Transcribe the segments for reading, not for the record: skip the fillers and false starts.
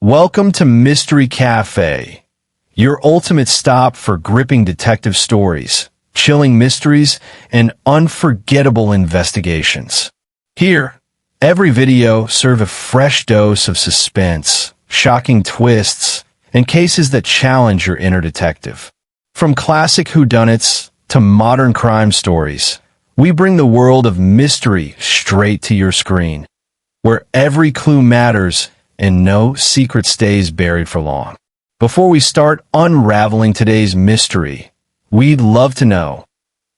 Welcome to Mystery Cafe, your ultimate stop for gripping detective stories, chilling mysteries, and unforgettable investigations. Here, every video serves a fresh dose of suspense, shocking twists, and cases that challenge your inner detective. From classic whodunits to modern crime stories, we bring the world of mystery straight to your screen, where every clue matters and no secret stays buried for long. Before we start unraveling today's mystery, we'd love to know,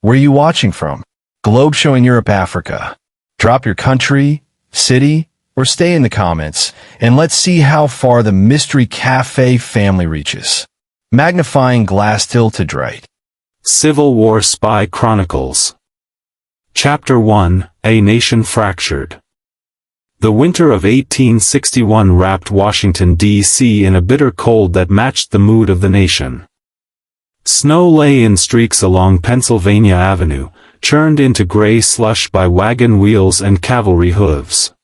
where are you watching from? Globe showing Europe, Africa. Drop your country, city, or stay in the comments, and let's see how far the Mystery Cafe family reaches. Magnifying glass tilted right. Civil War Spy Chronicles. Chapter 1, A Nation Fractured. The winter of 1861 wrapped Washington, D.C. in a bitter cold that matched the mood of the nation. Snow lay in streaks along Pennsylvania Avenue, churned into gray slush by wagon wheels and cavalry hooves.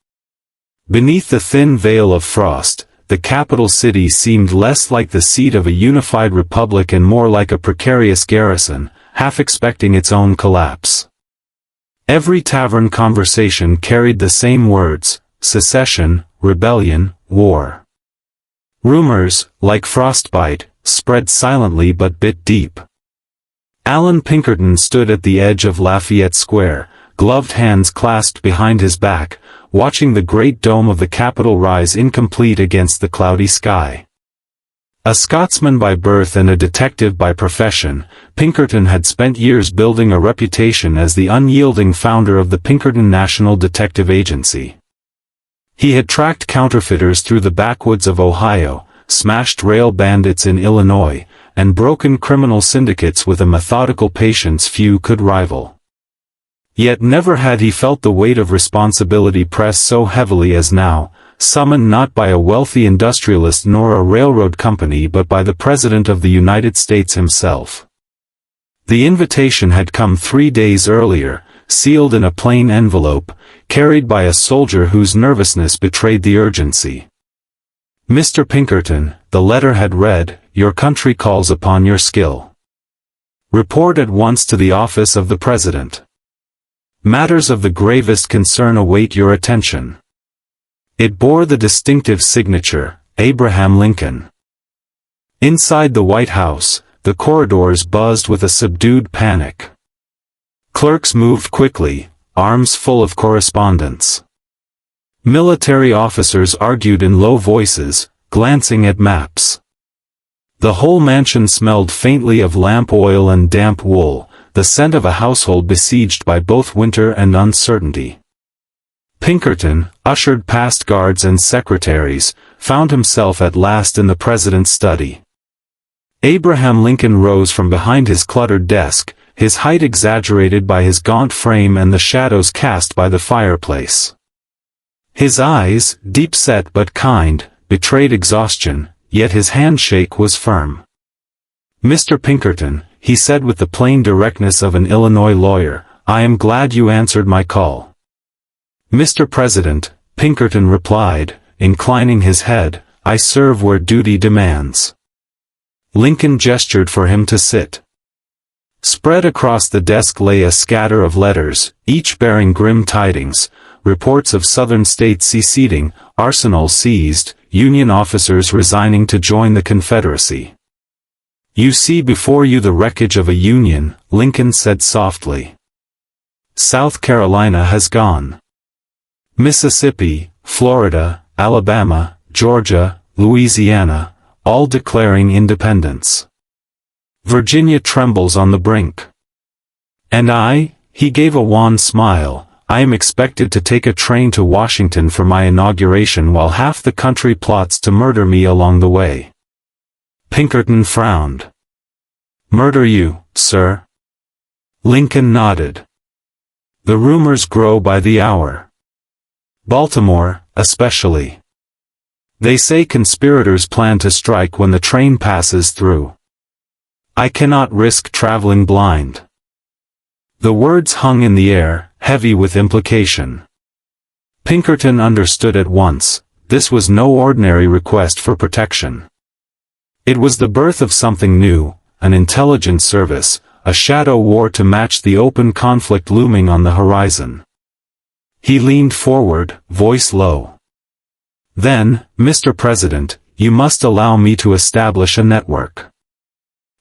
Beneath the thin veil of frost, the capital city seemed less like the seat of a unified republic and more like a precarious garrison, half expecting its own collapse. Every tavern conversation carried the same words: secession, rebellion, war. Rumors, like frostbite, spread silently but bit deep. Allan Pinkerton stood at the edge of Lafayette Square, gloved hands clasped behind his back, watching the great dome of the Capitol rise incomplete against the cloudy sky. A Scotsman by birth and a detective by profession, Pinkerton had spent years building a reputation as the unyielding founder of the Pinkerton National Detective Agency. He had tracked counterfeiters through the backwoods of Ohio, smashed rail bandits in Illinois, and broken criminal syndicates with a methodical patience few could rival. Yet never had he felt the weight of responsibility press so heavily as now, summoned not by a wealthy industrialist nor a railroad company but by the President of the United States himself. The invitation had come 3 days earlier, sealed in a plain envelope, carried by a soldier whose nervousness betrayed the urgency. Mr. Pinkerton, the letter had read, "Your country calls upon your skill. Report at once to the office of the President. Matters of the gravest concern await your attention." It bore the distinctive signature, Abraham Lincoln. Inside the White House, the corridors buzzed with a subdued panic. Clerks moved quickly, arms full of correspondence. Military officers argued in low voices, glancing at maps. The whole mansion smelled faintly of lamp oil and damp wool, the scent of a household besieged by both winter and uncertainty. Pinkerton, ushered past guards and secretaries, found himself at last in the president's study. Abraham Lincoln rose from behind his cluttered desk, his height exaggerated by his gaunt frame and the shadows cast by the fireplace. His eyes, deep-set but kind, betrayed exhaustion, yet his handshake was firm. "Mr. Pinkerton," he said with the plain directness of an Illinois lawyer, "I am glad you answered my call." "Mr. President," Pinkerton replied, inclining his head, "I serve where duty demands." Lincoln gestured for him to sit. Spread across the desk lay a scatter of letters, each bearing grim tidings, reports of southern states seceding, arsenals seized, Union officers resigning to join the Confederacy. "You see before you the wreckage of a Union," Lincoln said softly. "South Carolina has gone. Mississippi, Florida, Alabama, Georgia, Louisiana, all declaring independence. Virginia trembles on the brink. And I," he gave a wan smile, "I am expected to take a train to Washington for my inauguration while half the country plots to murder me along the way." Pinkerton frowned. "Murder you, sir?" Lincoln nodded. "The rumors grow by the hour. Baltimore, especially. They say conspirators plan to strike when the train passes through. I cannot risk traveling blind." The words hung in the air, heavy with implication. Pinkerton understood at once. this was no ordinary request for protection. It was the birth of something new, an intelligence service, a shadow war to match the open conflict looming on the horizon. He leaned forward, voice low. "Then, Mr. President, you must allow me to establish a network.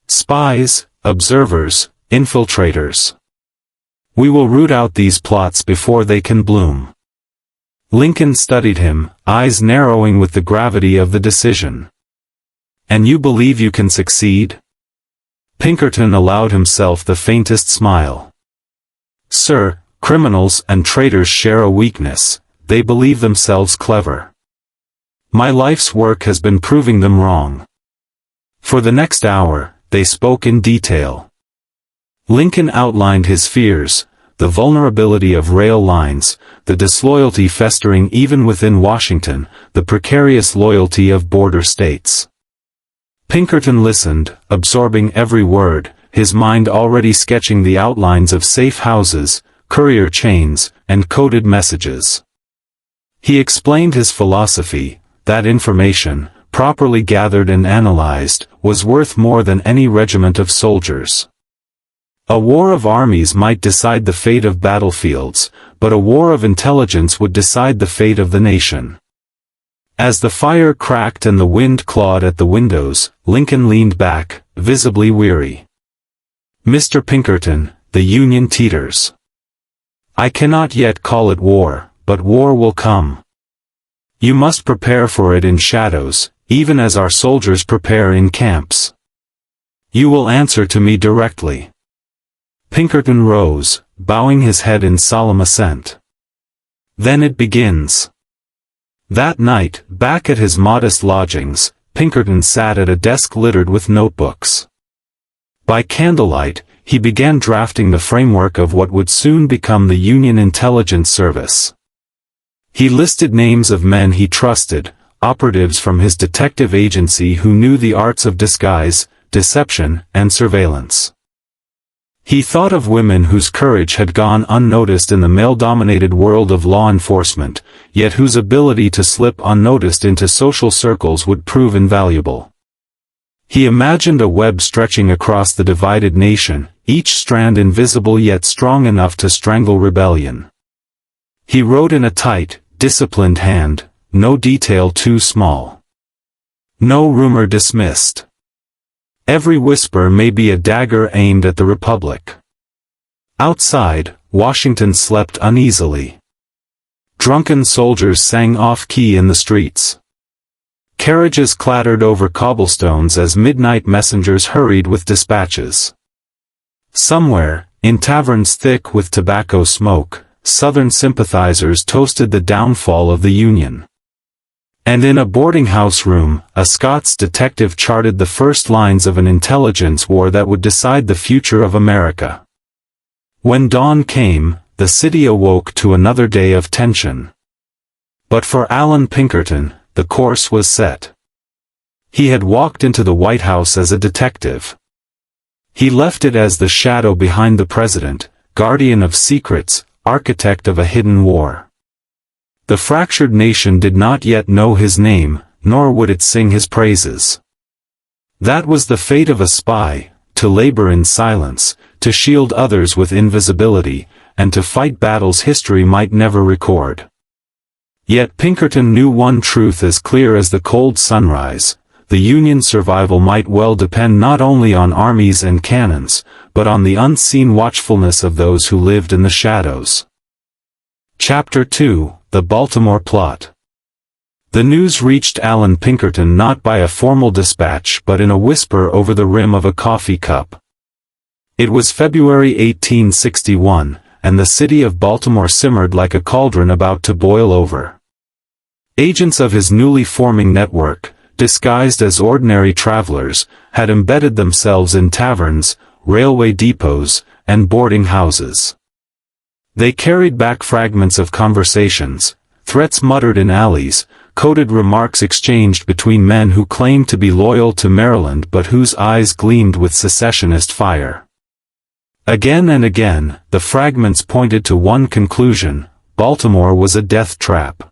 Spies, observers, infiltrators. We will root out these plots before they can bloom." Lincoln studied him, eyes narrowing with the gravity of the decision. "And you believe you can succeed?" Pinkerton allowed himself the faintest smile. "Sir, criminals and traitors share a weakness: they believe themselves clever. My life's work has been proving them wrong." For the next hour, they spoke in detail. Lincoln outlined his fears: the vulnerability of rail lines, the disloyalty festering even within Washington, the precarious loyalty of border states. Pinkerton listened, absorbing every word, his mind already sketching the outlines of safe houses, courier chains, and coded messages. He explained his philosophy: that information, properly gathered and analyzed, was worth more than any regiment of soldiers. A war of armies might decide the fate of battlefields, but a war of intelligence would decide the fate of the nation. As the fire cracked and the wind clawed at the windows, Lincoln leaned back, visibly weary. "Mr. Pinkerton, the Union teeters. I cannot yet call it war, but war will come. You must prepare for it in shadows, even as our soldiers prepare in camps. You will answer to me directly." Pinkerton rose, bowing his head in solemn assent. "Then it begins." That night, back at his modest lodgings, Pinkerton sat at a desk littered with notebooks. By candlelight, he began drafting the framework of what would soon become the Union Intelligence Service. He listed names of men he trusted, operatives from his detective agency who knew the arts of disguise, deception, and surveillance. He thought of women whose courage had gone unnoticed in the male-dominated world of law enforcement, yet whose ability to slip unnoticed into social circles would prove invaluable. He imagined a web stretching across the divided nation, each strand invisible yet strong enough to strangle rebellion. He wrote in a tight, disciplined hand, no detail too small. No rumor dismissed. Every whisper may be a dagger aimed at the Republic. Outside, Washington slept uneasily. Drunken soldiers sang off-key in the streets. Carriages clattered over cobblestones as midnight messengers hurried with dispatches. Somewhere, in taverns thick with tobacco smoke, Southern sympathizers toasted the downfall of the Union. And in a boarding-house room, a Scots detective charted the first lines of an intelligence war that would decide the future of America. When dawn came, the city awoke to another day of tension. But for Allan Pinkerton, the course was set. He had walked into the White House as a detective. He left it as the shadow behind the president, guardian of secrets, architect of a hidden war. The fractured nation did not yet know his name, nor would it sing his praises. That was the fate of a spy, to labor in silence, to shield others with invisibility, and to fight battles history might never record. Yet Pinkerton knew one truth as clear as the cold sunrise: the Union's survival might well depend not only on armies and cannons, but on the unseen watchfulness of those who lived in the shadows. Chapter 2: The Baltimore Plot. The news reached Allan Pinkerton not by a formal dispatch but in a whisper over the rim of a coffee cup. It was February 1861, and the city of Baltimore simmered like a cauldron about to boil over. Agents of his newly forming network, disguised as ordinary travelers, had embedded themselves in taverns, railway depots, and boarding houses. They carried back fragments of conversations, threats muttered in alleys, coded remarks exchanged between men who claimed to be loyal to Maryland but whose eyes gleamed with secessionist fire. Again and again, the fragments pointed to one conclusion: Baltimore was a death trap.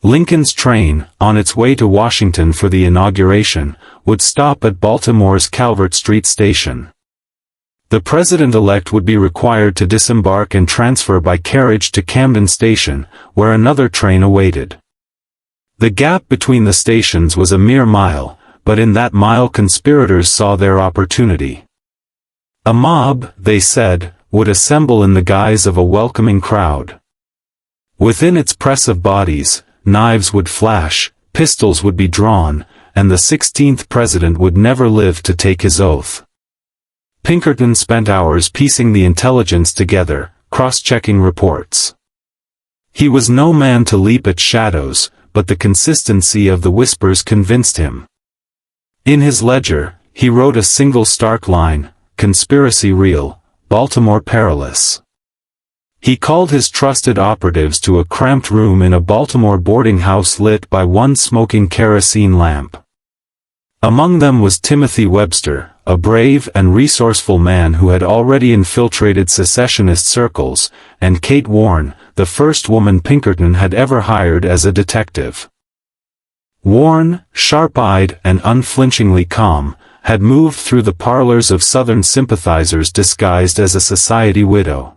Lincoln's train, on its way to Washington for the inauguration, would stop at Baltimore's Calvert Street station. The president-elect would be required to disembark and transfer by carriage to Camden Station, where another train awaited. The gap between the stations was a mere mile, but in that mile conspirators saw their opportunity. A mob, they said, would assemble in the guise of a welcoming crowd. Within its press of bodies, knives would flash, pistols would be drawn, and the 16th president would never live to take his oath. Pinkerton spent hours piecing the intelligence together, cross-checking reports. He was no man to leap at shadows, but the consistency of the whispers convinced him. In his ledger, he wrote a single stark line, "Conspiracy real, Baltimore perilous." He called his trusted operatives to a cramped room in a Baltimore boarding house lit by one smoking kerosene lamp. Among them was Timothy Webster, a brave and resourceful man who had already infiltrated secessionist circles, and Kate Warren, the first woman Pinkerton had ever hired as a detective. Warren, sharp-eyed and unflinchingly calm, had moved through the parlors of Southern sympathizers disguised as a society widow.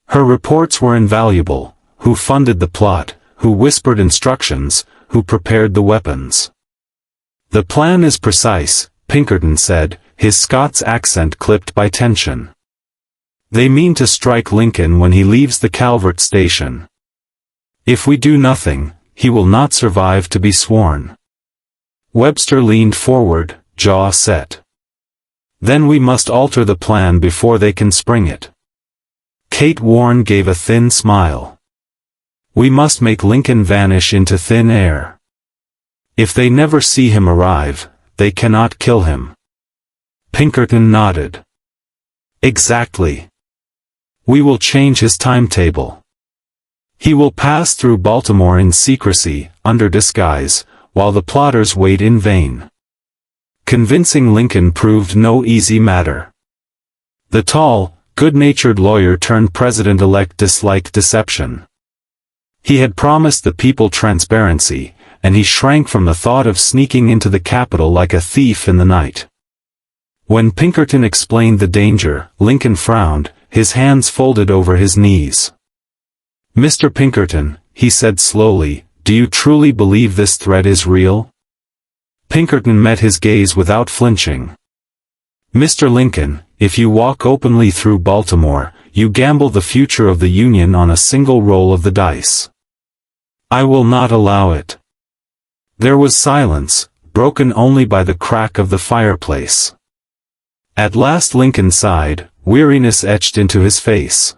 Her reports were invaluable: who funded the plot, who whispered instructions, who prepared the weapons. "The plan is precise," Pinkerton said, his Scots accent clipped by tension. "They mean to strike Lincoln when he leaves the Calvert station. If we do nothing, he will not survive to be sworn." Webster leaned forward, jaw set. "Then we must alter the plan before they can spring it." Kate Warren gave a thin smile. "We must make Lincoln vanish into thin air. If they never see him arrive, they cannot kill him." Pinkerton nodded. "Exactly. We will change his timetable. He will pass through Baltimore in secrecy, under disguise, while the plotters wait in vain." Convincing Lincoln proved no easy matter. The tall, good-natured lawyer turned president-elect disliked deception. He had promised the people transparency, and he shrank from the thought of sneaking into the Capitol like a thief in the night. When Pinkerton explained the danger, Lincoln frowned, his hands folded over his knees. "Mr. Pinkerton," he said slowly, "do you truly believe this threat is real?" Pinkerton met his gaze without flinching. "Mr. Lincoln, if you walk openly through Baltimore, you gamble the future of the Union on a single roll of the dice. I will not allow it." There was silence, broken only by the crack of the fireplace. At last Lincoln sighed, weariness etched into his face.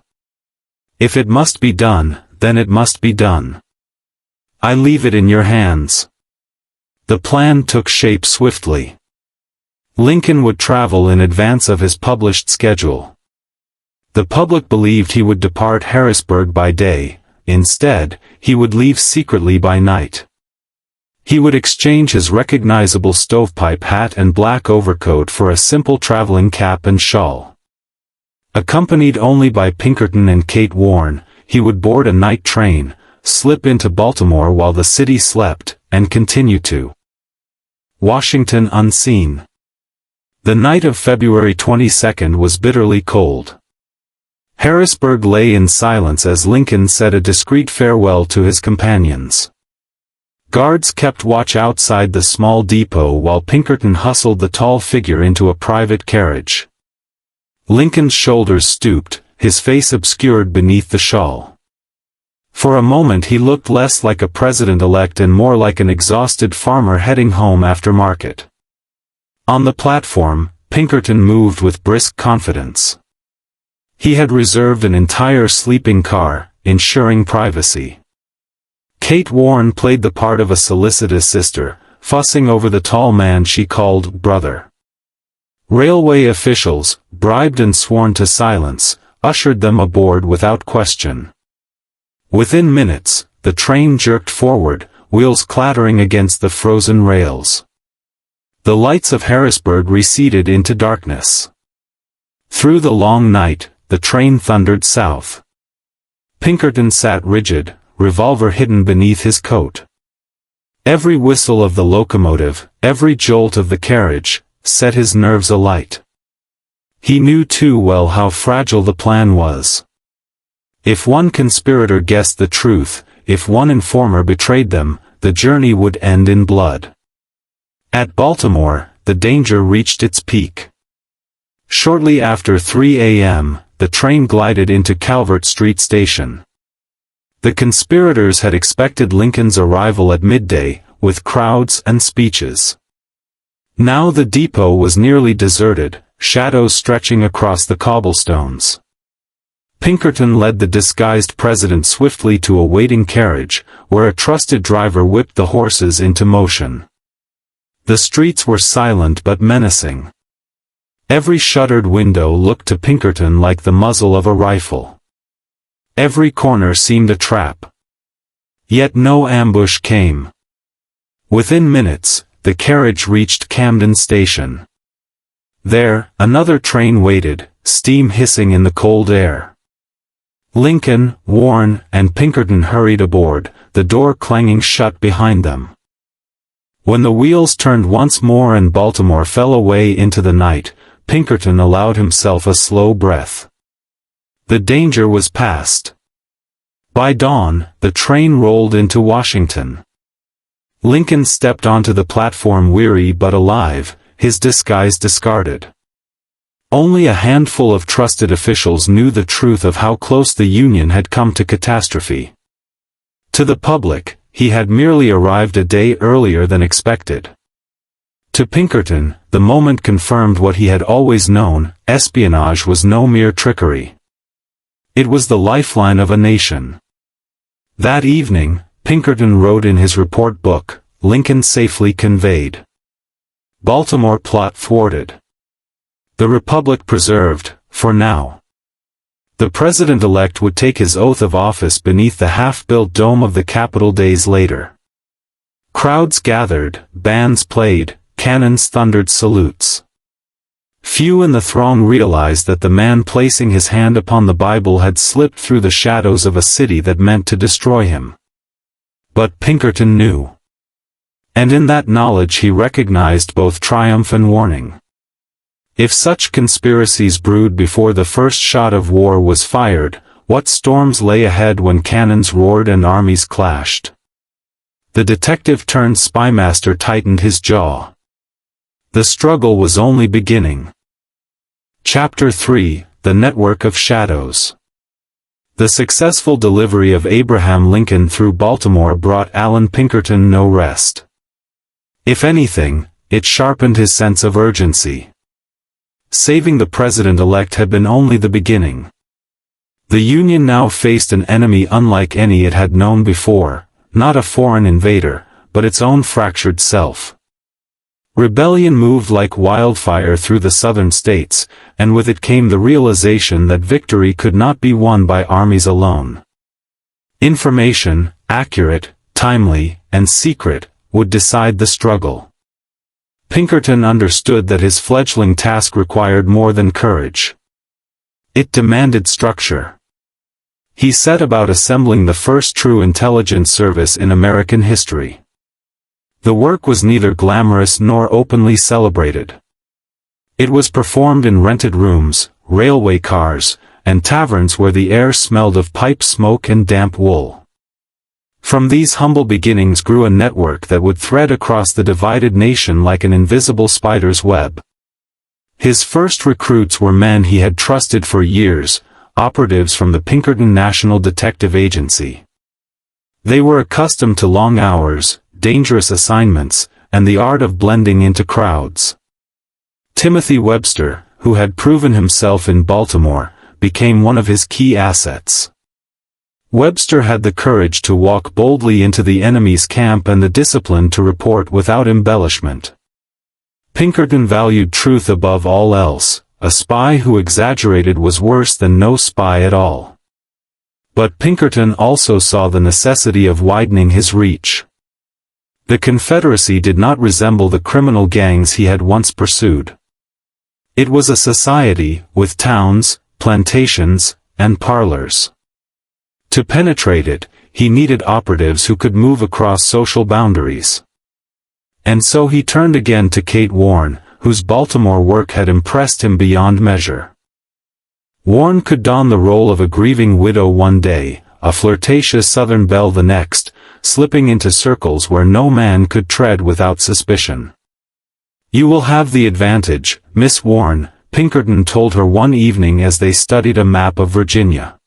"If it must be done, then it must be done. I leave it in your hands." The plan took shape swiftly. Lincoln would travel in advance of his published schedule. The public believed he would depart Harrisburg by day; instead, he would leave secretly by night. He would exchange his recognizable stovepipe hat and black overcoat for a simple traveling cap and shawl. Accompanied only by Pinkerton and Kate Warren, he would board a night train, slip into Baltimore while the city slept, and continue to Washington unseen. The night of February 22 was bitterly cold. Harrisburg lay in silence as Lincoln said a discreet farewell to his companions. Guards kept watch outside the small depot while Pinkerton hustled the tall figure into a private carriage. Lincoln's shoulders stooped, his face obscured beneath the shawl. For a moment he looked less like a president-elect and more like an exhausted farmer heading home after market. On the platform, Pinkerton moved with brisk confidence. He had reserved an entire sleeping car, ensuring privacy. Kate Warren played the part of a solicitous sister, fussing over the tall man she called brother. Railway officials, bribed and sworn to silence, ushered them aboard without question. Within minutes, the train jerked forward, wheels clattering against the frozen rails. The lights of Harrisburg receded into darkness. Through the long night, the train thundered south. Pinkerton sat rigid, revolver hidden beneath his coat. Every whistle of the locomotive, every jolt of the carriage, set his nerves alight. He knew too well how fragile the plan was. If one conspirator guessed the truth, if one informer betrayed them, the journey would end in blood. At Baltimore, the danger reached its peak. Shortly after 3 a.m., the train glided into Calvert Street Station. The conspirators had expected Lincoln's arrival at midday, with crowds and speeches. Now the depot was nearly deserted, shadows stretching across the cobblestones. Pinkerton led the disguised president swiftly to a waiting carriage, where a trusted driver whipped the horses into motion. The streets were silent but menacing. Every shuttered window looked to Pinkerton like the muzzle of a rifle. Every corner seemed a trap. Yet no ambush came. Within minutes, the carriage reached Camden Station. There, another train waited, steam hissing in the cold air. Lincoln, Warren, and Pinkerton hurried aboard, the door clanging shut behind them. When the wheels turned once more and Baltimore fell away into the night, Pinkerton allowed himself a slow breath. The danger was past. By dawn, the train rolled into Washington. Lincoln stepped onto the platform weary but alive, his disguise discarded. Only a handful of trusted officials knew the truth of how close the Union had come to catastrophe. To the public, he had merely arrived a day earlier than expected. To Pinkerton, the moment confirmed what he had always known: espionage was no mere trickery. It was the lifeline of a nation. That evening, Pinkerton wrote in his report book, "Lincoln safely conveyed. Baltimore plot thwarted. The Republic preserved, for now." The president-elect would take his oath of office beneath the half-built dome of the Capitol days later. Crowds gathered, bands played, cannons thundered salutes. Few in the throng realized that the man placing his hand upon the Bible had slipped through the shadows of a city that meant to destroy him. But Pinkerton knew. And in that knowledge he recognized both triumph and warning. If such conspiracies brewed before the first shot of war was fired, what storms lay ahead when cannons roared and armies clashed? The detective turned spymaster tightened his jaw. The struggle was only beginning. Chapter 3: The Network of Shadows. The successful delivery of Abraham Lincoln through Baltimore brought Allan Pinkerton no rest. If anything, it sharpened his sense of urgency. Saving the president-elect had been only the beginning. The Union now faced an enemy unlike any it had known before, not a foreign invader, but its own fractured self. Rebellion moved like wildfire through the southern states, and with it came the realization that victory could not be won by armies alone. Information, accurate, timely, and secret, would decide the struggle. Pinkerton understood that his fledgling task required more than courage. It demanded structure. He set about assembling the first true intelligence service in American history. The work was neither glamorous nor openly celebrated. It was performed in rented rooms, railway cars, and taverns where the air smelled of pipe smoke and damp wool. From these humble beginnings grew a network that would thread across the divided nation like an invisible spider's web. His first recruits were men he had trusted for years, operatives from the Pinkerton National Detective Agency. They were accustomed to long hours, dangerous assignments, and the art of blending into crowds. Timothy Webster, who had proven himself in Baltimore, became one of his key assets. Webster had the courage to walk boldly into the enemy's camp and the discipline to report without embellishment. Pinkerton valued truth above all else. A spy who exaggerated was worse than no spy at all. But Pinkerton also saw the necessity of widening his reach. The Confederacy did not resemble the criminal gangs he had once pursued. It was a society, with towns, plantations, and parlors. To penetrate it, he needed operatives who could move across social boundaries. And so he turned again to Kate Warren, whose Baltimore work had impressed him beyond measure. Warren could don the role of a grieving widow one day, a flirtatious Southern belle the next, slipping into circles where no man could tread without suspicion. "You will have the advantage, Miss Warren," Pinkerton told her one evening as they studied a map of Virginia.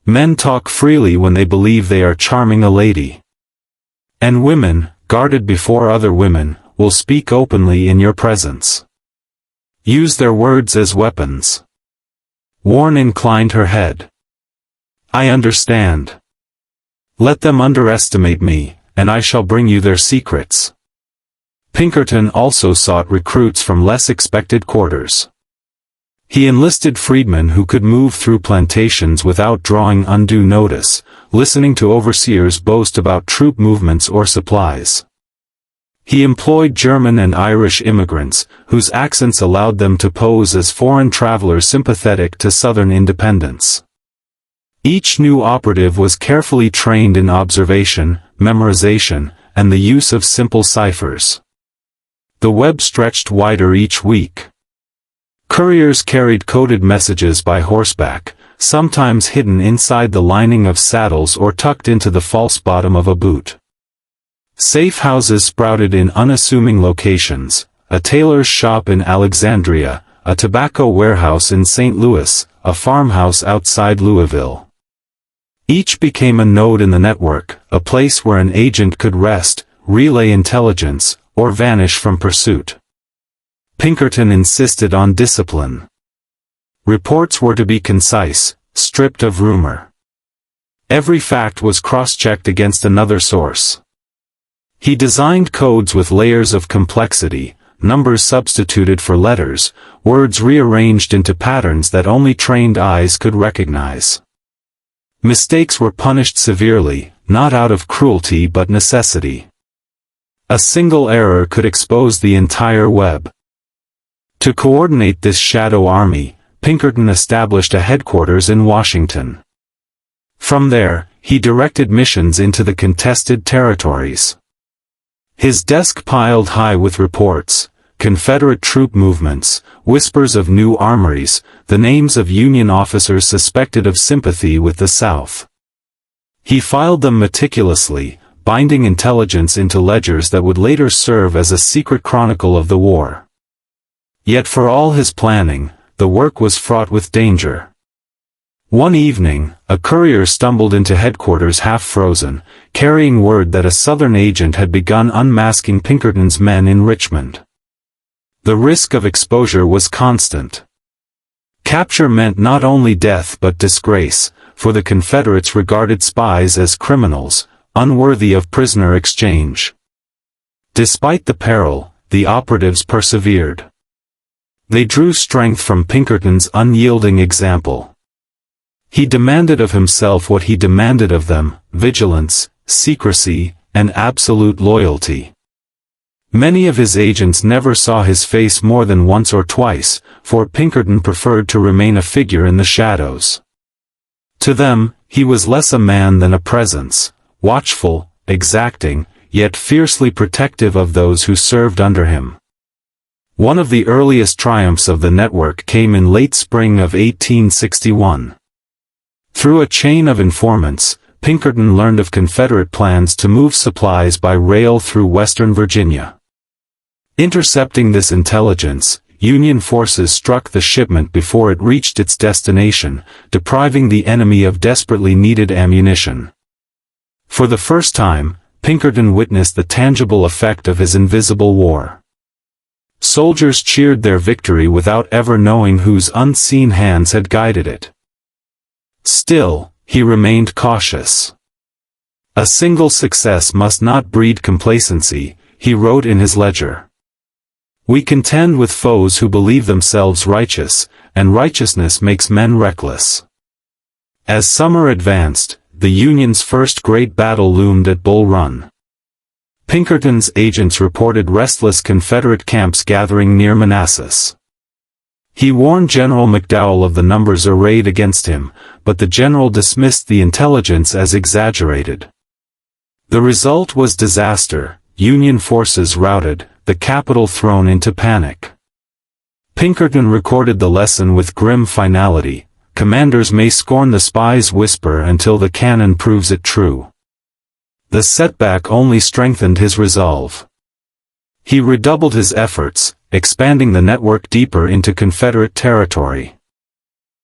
"Men talk freely when they believe they are charming a lady. And women, guarded before other women, will speak openly in your presence. Use their words as weapons." Warren inclined her head. "I understand. Let them underestimate me, and I shall bring you their secrets." Pinkerton also sought recruits from less expected quarters. He enlisted freedmen who could move through plantations without drawing undue notice, listening to overseers boast about troop movements or supplies. He employed German and Irish immigrants, whose accents allowed them to pose as foreign travelers sympathetic to Southern independence. Each new operative was carefully trained in observation, memorization, and the use of simple ciphers. The web stretched wider each week. Couriers carried coded messages by horseback, sometimes hidden inside the lining of saddles or tucked into the false bottom of a boot. Safe houses sprouted in unassuming locations, a tailor's shop in Alexandria, a tobacco warehouse in St. Louis, a farmhouse outside Louisville. Each became a node in the network, a place where an agent could rest, relay intelligence, or vanish from pursuit. Pinkerton insisted on discipline. Reports were to be concise, stripped of rumor. Every fact was cross-checked against another source. He designed codes with layers of complexity, numbers substituted for letters, words rearranged into patterns that only trained eyes could recognize. Mistakes were punished severely, not out of cruelty but necessity. A single error could expose the entire web. To coordinate this shadow army, Pinkerton established a headquarters in Washington. From there, he directed missions into the contested territories. His desk piled high with reports, Confederate troop movements, whispers of new armories, the names of Union officers suspected of sympathy with the South. He filed them meticulously, binding intelligence into ledgers that would later serve as a secret chronicle of the war. Yet for all his planning, the work was fraught with danger. One evening, a courier stumbled into headquarters half-frozen, carrying word that a Southern agent had begun unmasking Pinkerton's men in Richmond. The risk of exposure was constant. Capture meant not only death but disgrace, for the Confederates regarded spies as criminals, unworthy of prisoner exchange. Despite the peril, the operatives persevered. They drew strength from Pinkerton's unyielding example. He demanded of himself what he demanded of them: vigilance, secrecy, and absolute loyalty. Many of his agents never saw his face more than once or twice, for Pinkerton preferred to remain a figure in the shadows. To them, he was less a man than a presence, watchful, exacting, yet fiercely protective of those who served under him. One of the earliest triumphs of the network came in late spring of 1861. Through a chain of informants, Pinkerton learned of Confederate plans to move supplies by rail through western Virginia. Intercepting this intelligence, Union forces struck the shipment before it reached its destination, depriving the enemy of desperately needed ammunition. For the first time, Pinkerton witnessed the tangible effect of his invisible war. Soldiers cheered their victory without ever knowing whose unseen hands had guided it. Still, he remained cautious. A single success must not breed complacency, he wrote in his ledger. We contend with foes who believe themselves righteous, and righteousness makes men reckless. As summer advanced, the Union's first great battle loomed at Bull Run. Pinkerton's agents reported restless Confederate camps gathering near Manassas. He warned General McDowell of the numbers arrayed against him, but the general dismissed the intelligence as exaggerated. The result was disaster: Union forces routed, the capital thrown into panic. Pinkerton recorded the lesson with grim finality: commanders may scorn the spy's whisper until the cannon proves it true. The setback only strengthened his resolve. He redoubled his efforts, expanding the network deeper into Confederate territory.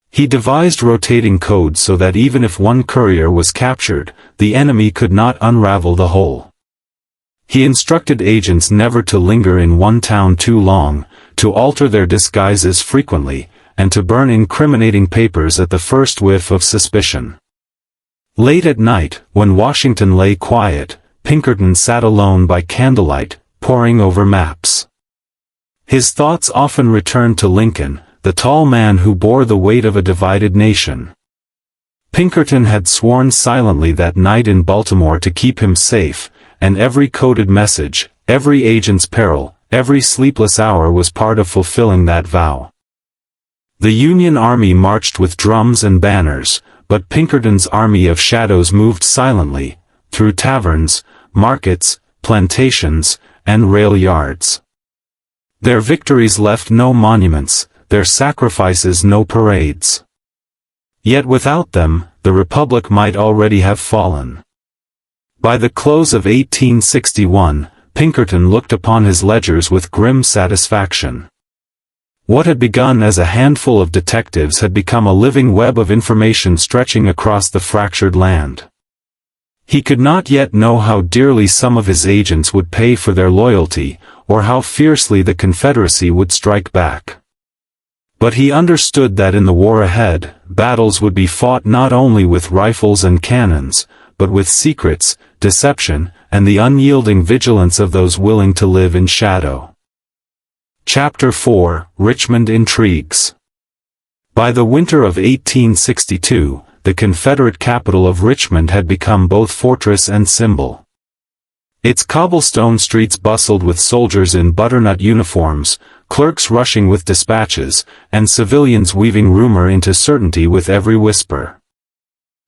He devised rotating codes so that even if one courier was captured, the enemy could not unravel the whole. He instructed agents never to linger in one town too long, to alter their disguises frequently, and to burn incriminating papers at the first whiff of suspicion. Late at night, when Washington lay quiet, Pinkerton sat alone by candlelight, poring over maps. His thoughts often returned to Lincoln, the tall man who bore the weight of a divided nation. Pinkerton had sworn silently that night in Baltimore to keep him safe, and every coded message, every agent's peril, every sleepless hour was part of fulfilling that vow. The Union Army marched with drums and banners, but Pinkerton's army of shadows moved silently, through taverns, markets, plantations, and rail yards. Their victories left no monuments, their sacrifices no parades. Yet without them, the Republic might already have fallen. By the close of 1861, Pinkerton looked upon his ledgers with grim satisfaction. What had begun as a handful of detectives had become a living web of information stretching across the fractured land. He could not yet know how dearly some of his agents would pay for their loyalty, or how fiercely the Confederacy would strike back. But he understood that in the war ahead, battles would be fought not only with rifles and cannons, but with secrets, deception, and the unyielding vigilance of those willing to live in shadow. Chapter 4: Richmond Intrigues. By the winter of 1862, the Confederate capital of Richmond had become both fortress and symbol. Its cobblestone streets bustled with soldiers in butternut uniforms, clerks rushing with dispatches, and civilians weaving rumor into certainty with every whisper.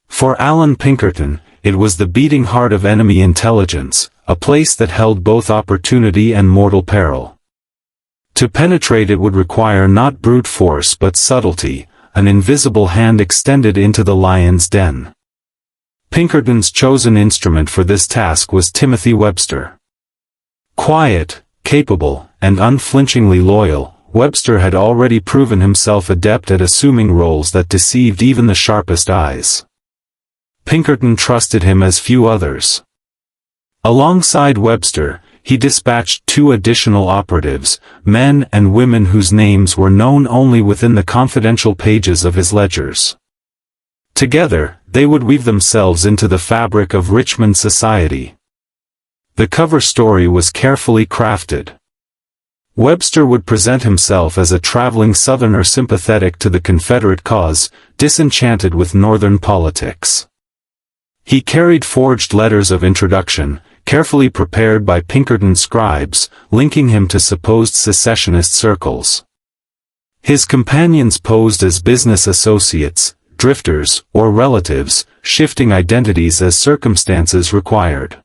For Allan Pinkerton, it was the beating heart of enemy intelligence, a place that held both opportunity and mortal peril. To penetrate it would require not brute force but subtlety, an invisible hand extended into the lion's den. Pinkerton's chosen instrument for this task was Timothy Webster. Quiet, capable, and unflinchingly loyal, Webster had already proven himself adept at assuming roles that deceived even the sharpest eyes. Pinkerton trusted him as few others. Alongside Webster, he dispatched 2 additional operatives, men and women whose names were known only within the confidential pages of his ledgers. Together, they would weave themselves into the fabric of Richmond society. The cover story was carefully crafted. Webster would present himself as a traveling Southerner sympathetic to the Confederate cause, disenchanted with Northern politics. He carried forged letters of introduction, carefully prepared by Pinkerton scribes, linking him to supposed secessionist circles. His companions posed as business associates, drifters, or relatives, shifting identities as circumstances required.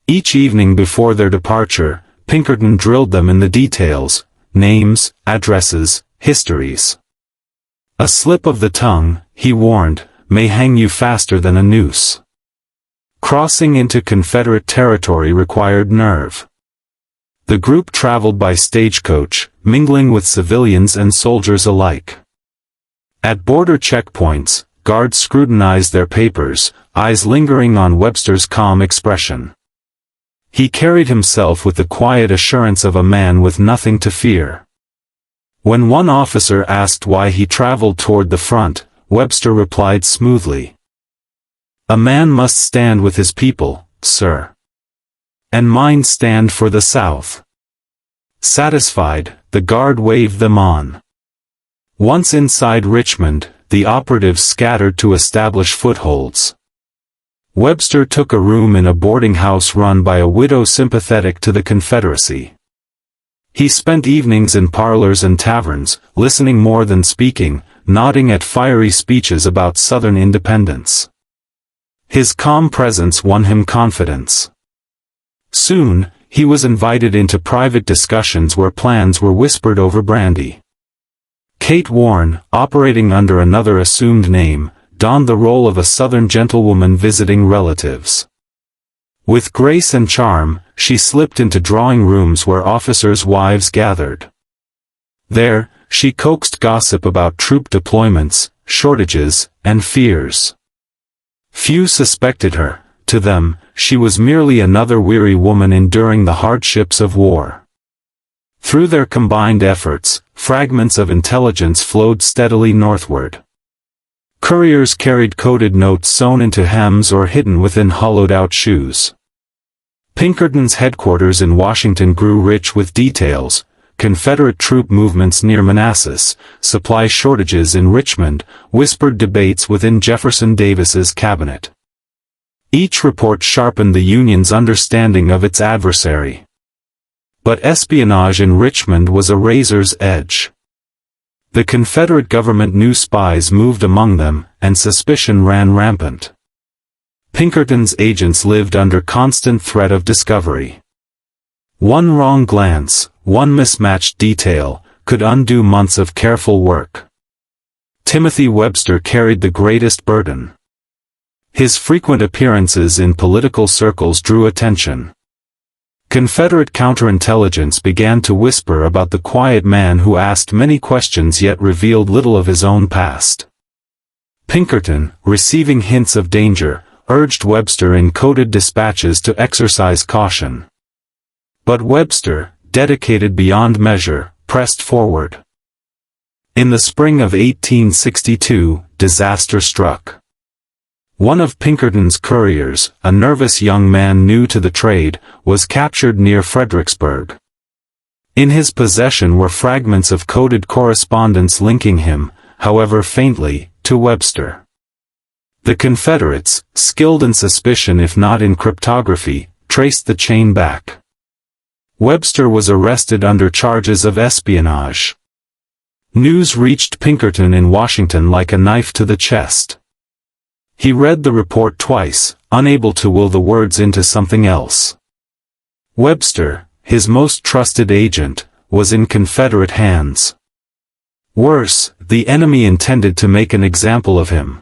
Each evening before their departure, Pinkerton drilled them in the details: names, addresses, histories. A slip of the tongue, he warned, may hang you faster than a noose. Crossing into Confederate territory required nerve. The group traveled by stagecoach, mingling with civilians and soldiers alike. At border checkpoints, guards scrutinized their papers, eyes lingering on Webster's calm expression. He carried himself with the quiet assurance of a man with nothing to fear. When one officer asked why he traveled toward the front, Webster replied smoothly, "A man must stand with his people, sir. And mine stand for the South." Satisfied, the guard waved them on. Once inside Richmond, the operatives scattered to establish footholds. Webster took a room in a boarding house run by a widow sympathetic to the Confederacy. He spent evenings in parlors and taverns, listening more than speaking, nodding at fiery speeches about Southern independence. His calm presence won him confidence. Soon, he was invited into private discussions where plans were whispered over brandy. Kate Warren, operating under another assumed name, donned the role of a Southern gentlewoman visiting relatives. With grace and charm, she slipped into drawing rooms where officers' wives gathered. There, she coaxed gossip about troop deployments, shortages, and fears. Few suspected her. To them, she was merely another weary woman enduring the hardships of war. Through their combined efforts, fragments of intelligence flowed steadily northward. Couriers carried coded notes sewn into hems or hidden within hollowed-out shoes. Pinkerton's headquarters in Washington grew rich with details: Confederate troop movements near Manassas, supply shortages in Richmond, whispered debates within Jefferson Davis's cabinet. Each report sharpened the Union's understanding of its adversary. But espionage in Richmond was a razor's edge. The Confederate government knew spies moved among them, and suspicion ran rampant. Pinkerton's agents lived under constant threat of discovery. One wrong glance, one mismatched detail, could undo months of careful work. Timothy Webster carried the greatest burden. His frequent appearances in political circles drew attention. Confederate counterintelligence began to whisper about the quiet man who asked many questions yet revealed little of his own past. Pinkerton, receiving hints of danger, urged Webster in coded dispatches to exercise caution. But Webster, dedicated beyond measure, pressed forward. In the spring of 1862, disaster struck. One of Pinkerton's couriers, a nervous young man new to the trade, was captured near Fredericksburg. In his possession were fragments of coded correspondence linking him, however faintly, to Webster. The Confederates, skilled in suspicion if not in cryptography, traced the chain back. Webster was arrested under charges of espionage. News reached Pinkerton in Washington like a knife to the chest. He read the report twice, unable to will the words into something else. Webster, his most trusted agent, was in Confederate hands. Worse, the enemy intended to make an example of him.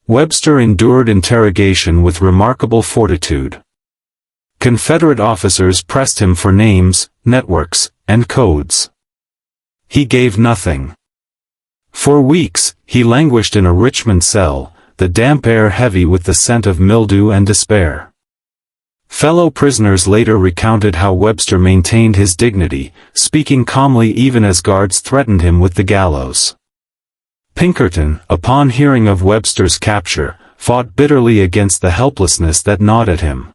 Webster endured interrogation with remarkable fortitude. Confederate officers pressed him for names, networks, and codes. He gave nothing. For weeks, he languished in a Richmond cell, the damp air heavy with the scent of mildew and despair. Fellow prisoners later recounted how Webster maintained his dignity, speaking calmly even as guards threatened him with the gallows. Pinkerton, upon hearing of Webster's capture, fought bitterly against the helplessness that gnawed at him.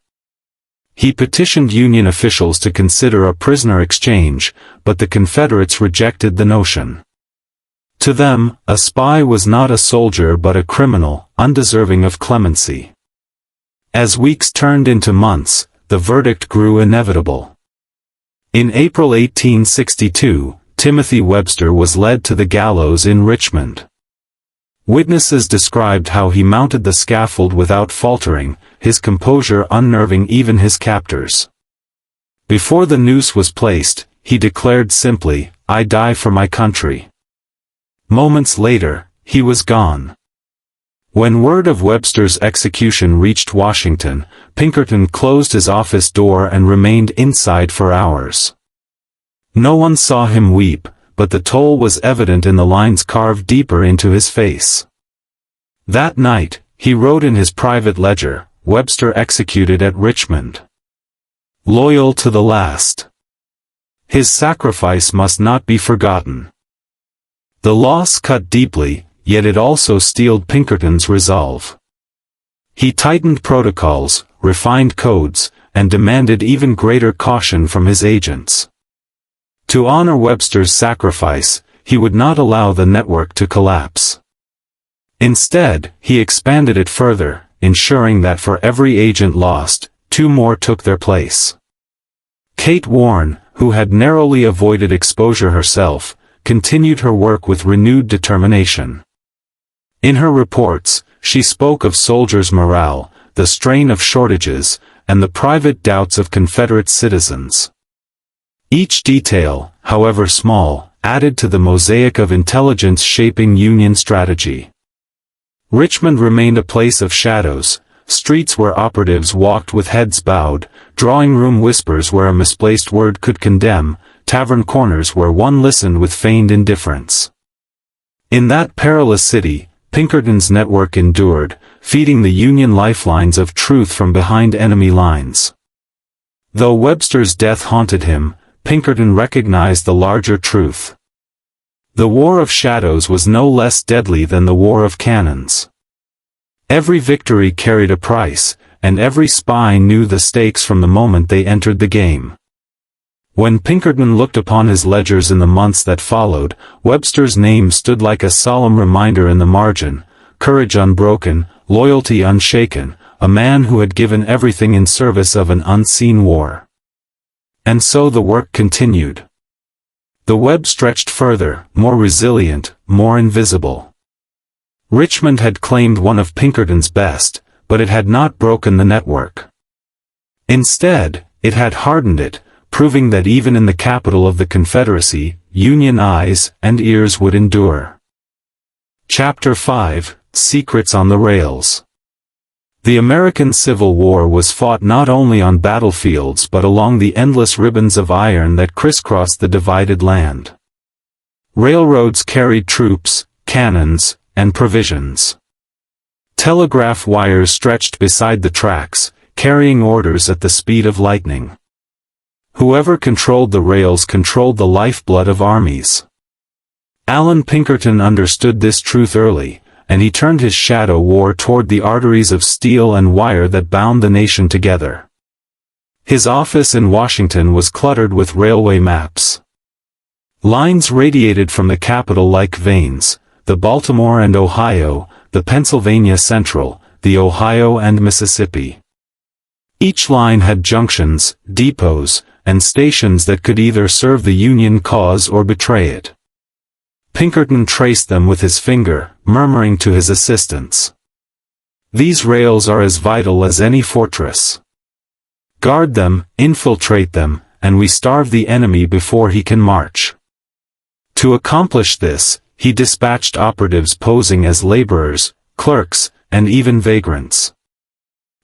He petitioned Union officials to consider a prisoner exchange, but the Confederates rejected the notion. To them, a spy was not a soldier but a criminal, undeserving of clemency. As weeks turned into months, the verdict grew inevitable. In April 1862, Timothy Webster was led to the gallows in Richmond. Witnesses described how he mounted the scaffold without faltering, his composure unnerving even his captors. Before the noose was placed, he declared simply, "I die for my country." Moments later, he was gone. When word of Webster's execution reached Washington, Pinkerton closed his office door and remained inside for hours. No one saw him weep, but the toll was evident in the lines carved deeper into his face. That night, he wrote in his private ledger, "Webster executed at Richmond. Loyal to the last. His sacrifice must not be forgotten." The loss cut deeply, yet it also steeled Pinkerton's resolve. He tightened protocols, refined codes, and demanded even greater caution from his agents. To honor Webster's sacrifice, he would not allow the network to collapse. Instead, he expanded it further, ensuring that for every agent lost, 2 more took their place. Kate Warren, who had narrowly avoided exposure herself, continued her work with renewed determination. In her reports, she spoke of soldiers' morale, the strain of shortages, and the private doubts of Confederate citizens. Each detail, however small, added to the mosaic of intelligence shaping Union strategy. Richmond remained a place of shadows, streets where operatives walked with heads bowed, drawing-room whispers where a misplaced word could condemn, tavern corners where one listened with feigned indifference. In that perilous city, Pinkerton's network endured, feeding the Union lifelines of truth from behind enemy lines. Though Webster's death haunted him, Pinkerton recognized the larger truth. The War of Shadows was no less deadly than the War of Cannons. Every victory carried a price, and every spy knew the stakes from the moment they entered the game. When Pinkerton looked upon his ledgers in the months that followed, Webster's name stood like a solemn reminder in the margin: courage unbroken, loyalty unshaken, a man who had given everything in service of an unseen war. And so the work continued. The web stretched further, more resilient, more invisible. Richmond had claimed one of Pinkerton's best, but it had not broken the network. Instead, it had hardened it, proving that even in the capital of the Confederacy, Union eyes and ears would endure. Chapter 5: Secrets on the Rails. The American Civil War was fought not only on battlefields but along the endless ribbons of iron that crisscrossed the divided land. Railroads carried troops, cannons, and provisions. Telegraph wires stretched beside the tracks, carrying orders at the speed of lightning. Whoever controlled the rails controlled the lifeblood of armies. Allan Pinkerton understood this truth early, and he turned his shadow war toward the arteries of steel and wire that bound the nation together. His office in Washington was cluttered with railway maps. Lines radiated from the capital like veins: the Baltimore and Ohio, the Pennsylvania Central, the Ohio and Mississippi. Each line had junctions, depots, and stations that could either serve the Union cause or betray it. Pinkerton traced them with his finger, murmuring to his assistants: "These rails are as vital as any fortress. Guard them, infiltrate them, and we starve the enemy before he can march." To accomplish this, he dispatched operatives posing as laborers, clerks, and even vagrants.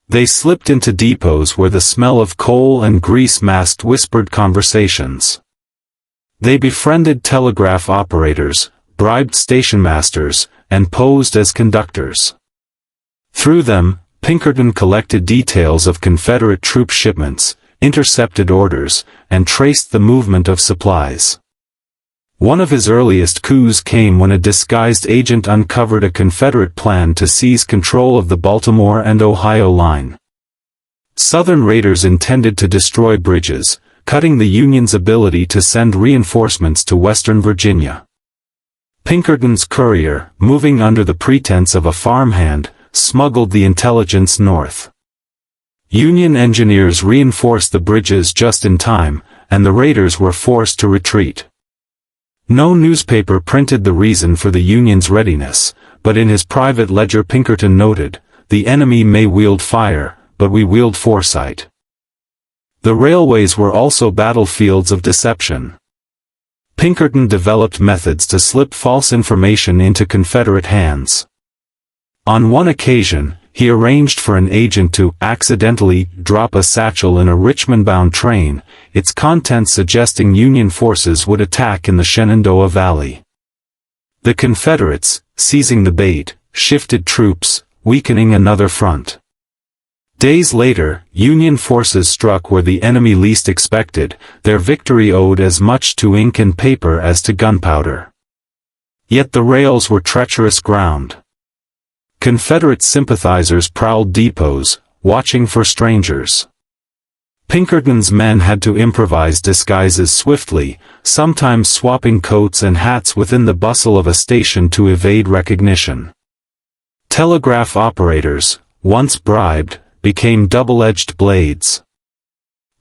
They slipped into depots where the smell of coal and grease masked whispered conversations. They befriended telegraph operators, bribed station masters, and posed as conductors. Through them, Pinkerton collected details of Confederate troop shipments, intercepted orders, and traced the movement of supplies. One of his earliest coups came when a disguised agent uncovered a Confederate plan to seize control of the Baltimore and Ohio line. Southern raiders intended to destroy bridges, cutting the Union's ability to send reinforcements to Western Virginia. Pinkerton's courier, moving under the pretense of a farmhand, smuggled the intelligence north. Union engineers reinforced the bridges just in time, and the raiders were forced to retreat. No newspaper printed the reason for the Union's readiness, but in his private ledger Pinkerton noted, "The enemy may wield fire, but we wield foresight." The railways were also battlefields of deception. Pinkerton developed methods to slip false information into Confederate hands. On one occasion, he arranged for an agent to accidentally drop a satchel in a Richmond-bound train, its contents suggesting Union forces would attack in the Shenandoah Valley. The Confederates, seizing the bait, shifted troops, weakening another front. Days later, Union forces struck where the enemy least expected, their victory owed as much to ink and paper as to gunpowder. Yet the rails were treacherous ground. Confederate sympathizers prowled depots, watching for strangers. Pinkerton's men had to improvise disguises swiftly, sometimes swapping coats and hats within the bustle of a station to evade recognition. Telegraph operators, once bribed, became double-edged blades.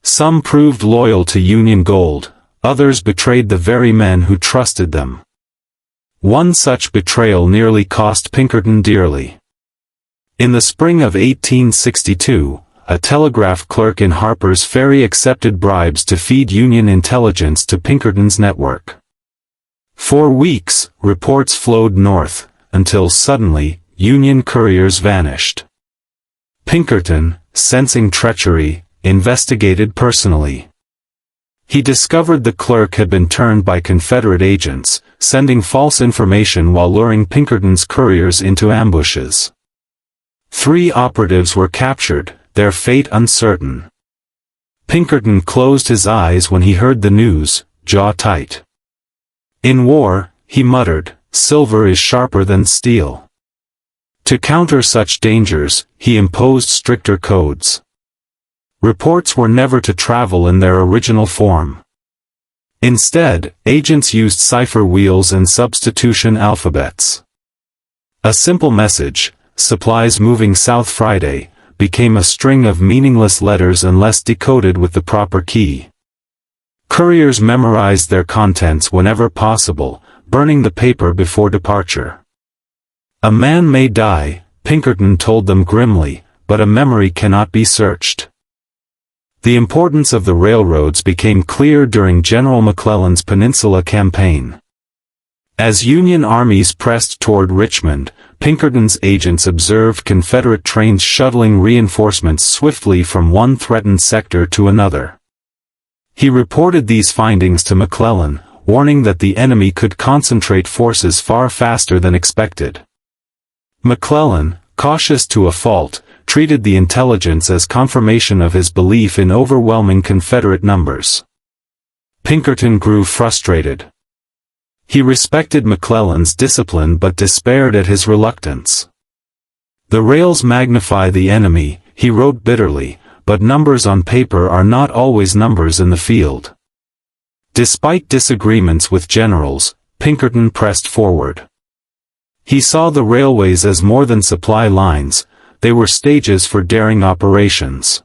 Some proved loyal to Union gold, others betrayed the very men who trusted them. One such betrayal nearly cost Pinkerton dearly. In the spring of 1862, a telegraph clerk in Harper's Ferry accepted bribes to feed Union intelligence to Pinkerton's network. For weeks, reports flowed north, until suddenly, Union couriers vanished. Pinkerton, sensing treachery, investigated personally. He discovered the clerk had been turned by Confederate agents, sending false information while luring Pinkerton's couriers into ambushes. 3 operatives were captured, their fate uncertain. Pinkerton closed his eyes when he heard the news, jaw tight. In war, he muttered, silver is sharper than steel. To counter such dangers, he imposed stricter codes. Reports were never to travel in their original form. Instead, agents used cipher wheels and substitution alphabets. A simple message, "Supplies moving south Friday," became a string of meaningless letters unless decoded with the proper key. Couriers memorized their contents whenever possible, burning the paper before departure. "A man may die," Pinkerton told them grimly, "but a memory cannot be searched." The importance of the railroads became clear during General McClellan's Peninsula Campaign. As Union armies pressed toward Richmond, Pinkerton's agents observed Confederate trains shuttling reinforcements swiftly from one threatened sector to another. He reported these findings to McClellan, warning that the enemy could concentrate forces far faster than expected. McClellan, cautious to a fault, treated the intelligence as confirmation of his belief in overwhelming Confederate numbers. Pinkerton grew frustrated. He respected McClellan's discipline but despaired at his reluctance. "The rails magnify the enemy," he wrote bitterly, "but numbers on paper are not always numbers in the field." Despite disagreements with generals, Pinkerton pressed forward. He saw the railways as more than supply lines, they were stages for daring operations.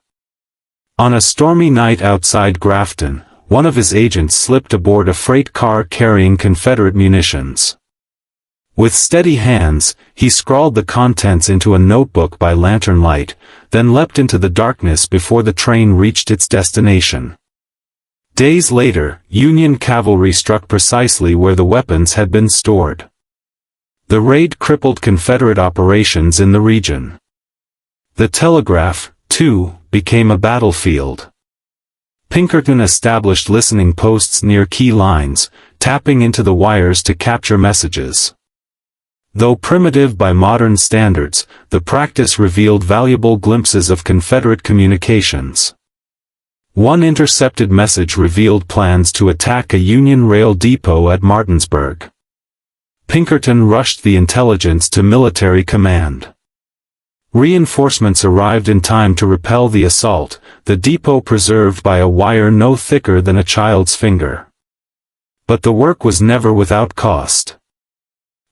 On a stormy night outside Grafton, one of his agents slipped aboard a freight car carrying Confederate munitions. With steady hands, he scrawled the contents into a notebook by lantern light, then leapt into the darkness before the train reached its destination. Days later, Union cavalry struck precisely where the weapons had been stored. The raid crippled Confederate operations in the region. The telegraph, too, became a battlefield. Pinkerton established listening posts near key lines, tapping into the wires to capture messages. Though primitive by modern standards, the practice revealed valuable glimpses of Confederate communications. One intercepted message revealed plans to attack a Union rail depot at Martinsburg. Pinkerton rushed the intelligence to military command. Reinforcements arrived in time to repel the assault, the depot preserved by a wire no thicker than a child's finger. But the work was never without cost.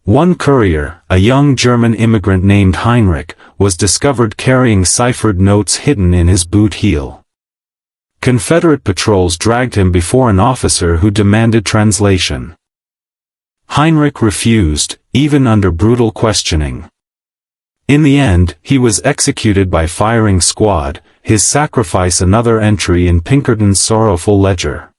One courier, a young German immigrant named Heinrich, was discovered carrying ciphered notes hidden in his boot heel. Confederate patrols dragged him before an officer who demanded translation. Heinrich refused, even under brutal questioning. In the end, he was executed by firing squad, his sacrifice another entry in Pinkerton's sorrowful ledger.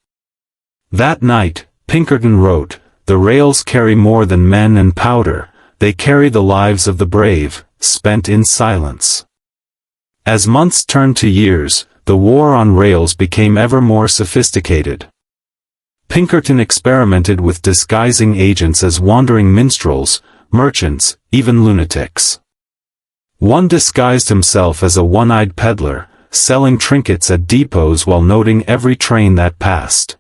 That night, Pinkerton wrote, "The rails carry more than men and powder, they carry the lives of the brave, spent in silence." As months turned to years, the war on rails became ever more sophisticated. Pinkerton experimented with disguising agents as wandering minstrels, merchants, even lunatics. One disguised himself as a one-eyed peddler, selling trinkets at depots while noting every train that passed.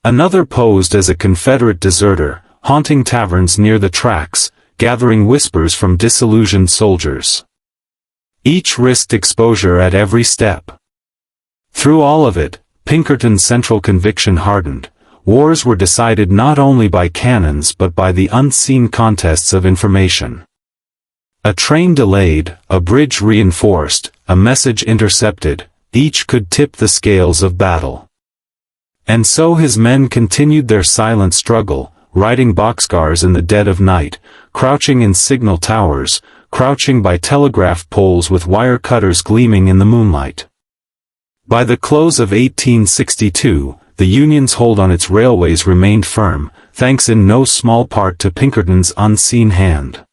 Another posed as a Confederate deserter, haunting taverns near the tracks, gathering whispers from disillusioned soldiers. Each risked exposure at every step. Through all of it, Pinkerton's central conviction hardened. Wars were decided not only by cannons but by the unseen contests of information. A train delayed, a bridge reinforced, a message intercepted, each could tip the scales of battle. And so his men continued their silent struggle, riding boxcars in the dead of night, crouching in signal towers, crouching by telegraph poles with wire cutters gleaming in the moonlight. By the close of 1862, the Union's hold on its railways remained firm, thanks in no small part to Pinkerton's unseen hand.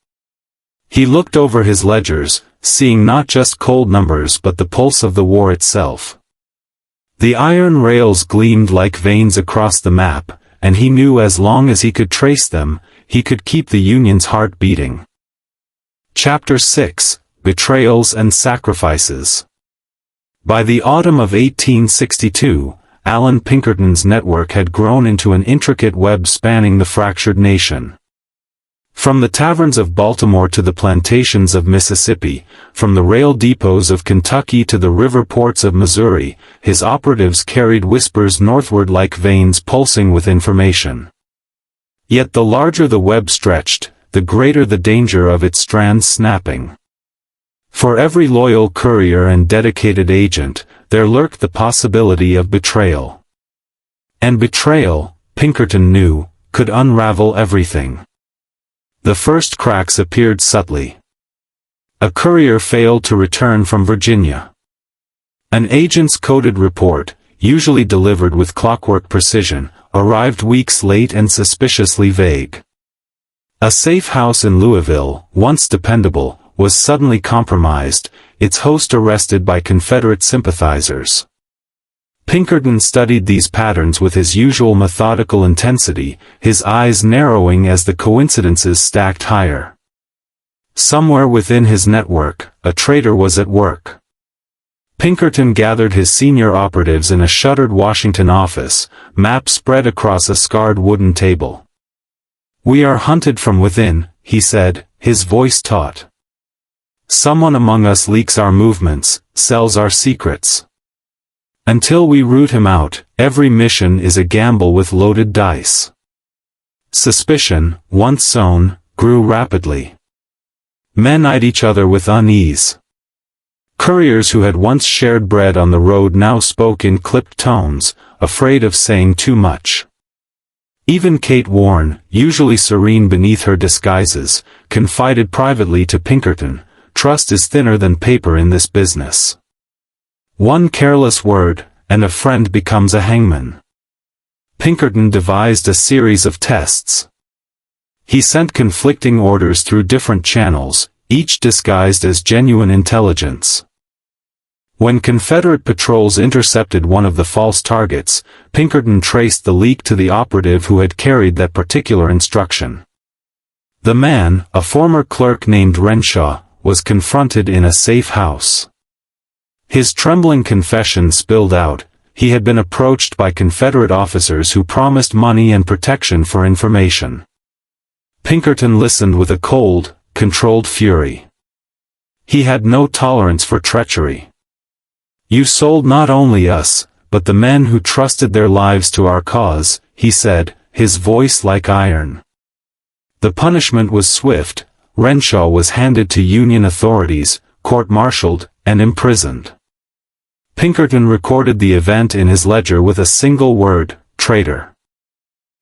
He looked over his ledgers, seeing not just cold numbers but the pulse of the war itself. The iron rails gleamed like veins across the map, and he knew as long as he could trace them, he could keep the Union's heart beating. Chapter 6: Betrayals and Sacrifices. By the autumn of 1862, Allan Pinkerton's network had grown into an intricate web spanning the fractured nation. From the taverns of Baltimore to the plantations of Mississippi, from the rail depots of Kentucky to the river ports of Missouri, his operatives carried whispers northward like veins pulsing with information. Yet the larger the web stretched, the greater the danger of its strands snapping. For every loyal courier and dedicated agent, there lurked the possibility of betrayal. And betrayal, Pinkerton knew, could unravel everything. The first cracks appeared subtly. A courier failed to return from Virginia. An agent's coded report, usually delivered with clockwork precision, arrived weeks late and suspiciously vague. A safe house in Louisville, once dependable, was suddenly compromised, its host arrested by Confederate sympathizers. Pinkerton studied these patterns with his usual methodical intensity, his eyes narrowing as the coincidences stacked higher. Somewhere within his network, a traitor was at work. Pinkerton gathered his senior operatives in a shuttered Washington office, map spread across a scarred wooden table. "We are hunted from within," he said, his voice taut. "Someone among us leaks our movements, sells our secrets. Until we root him out, every mission is a gamble with loaded dice." Suspicion, once sown, grew rapidly. Men eyed each other with unease. Couriers who had once shared bread on the road now spoke in clipped tones, afraid of saying too much. Even Kate Warren, usually serene beneath her disguises, confided privately to Pinkerton, "Trust is thinner than paper in this business. One careless word, and a friend becomes a hangman." Pinkerton devised a series of tests. He sent conflicting orders through different channels, each disguised as genuine intelligence. When Confederate patrols intercepted one of the false targets, Pinkerton traced the leak to the operative who had carried that particular instruction. The man, a former clerk named Renshaw, was confronted in a safe house. His trembling confession spilled out. He had been approached by Confederate officers who promised money and protection for information. Pinkerton listened with a cold, controlled fury. He had no tolerance for treachery. "You sold not only us, but the men who trusted their lives to our cause," he said, his voice like iron. The punishment was swift. Renshaw was handed to Union authorities, court-martialed, and imprisoned. Pinkerton recorded the event in his ledger with a single word: traitor.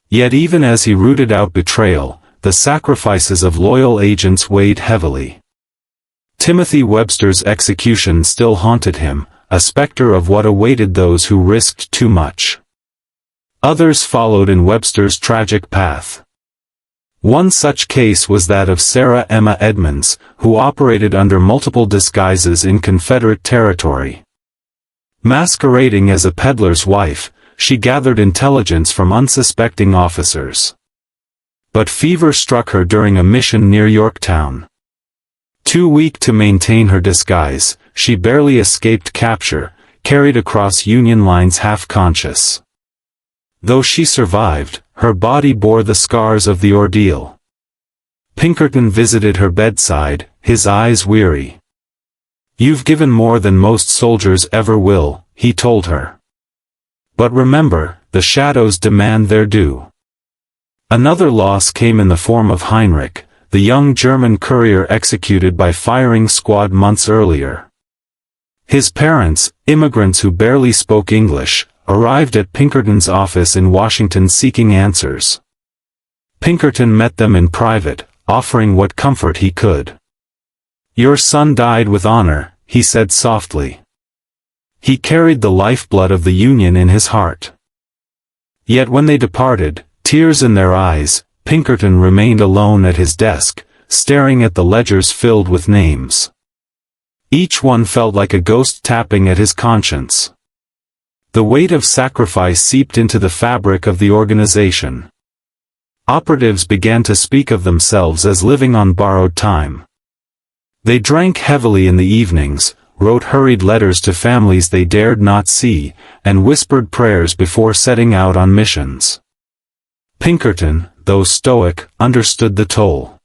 Yet even as he rooted out betrayal, the sacrifices of loyal agents weighed heavily. Timothy Webster's execution still haunted him, a specter of what awaited those who risked too much. Others followed in Webster's tragic path. One such case was that of Sarah Emma Edmonds, who operated under multiple disguises in Confederate territory. Masquerading as a peddler's wife, she gathered intelligence from unsuspecting officers. But fever struck her during a mission near Yorktown. Too weak to maintain her disguise, she barely escaped capture, carried across Union lines half-conscious. Though she survived, her body bore the scars of the ordeal. Pinkerton visited her bedside, his eyes weary. "You've given more than most soldiers ever will," he told her. "But remember, the shadows demand their due." Another loss came in the form of Heinrich, the young German courier executed by firing squad months earlier. His parents, immigrants who barely spoke English, arrived at Pinkerton's office in Washington seeking answers. Pinkerton met them in private, offering what comfort he could. "Your son died with honor," he said softly. "He carried the lifeblood of the Union in his heart." Yet when they departed, tears in their eyes, Pinkerton remained alone at his desk, staring at the ledgers filled with names. Each one felt like a ghost tapping at his conscience. The weight of sacrifice seeped into the fabric of the organization. Operatives began to speak of themselves as living on borrowed time. They drank heavily in the evenings, wrote hurried letters to families they dared not see, and whispered prayers before setting out on missions. Pinkerton, though stoic, understood the toll.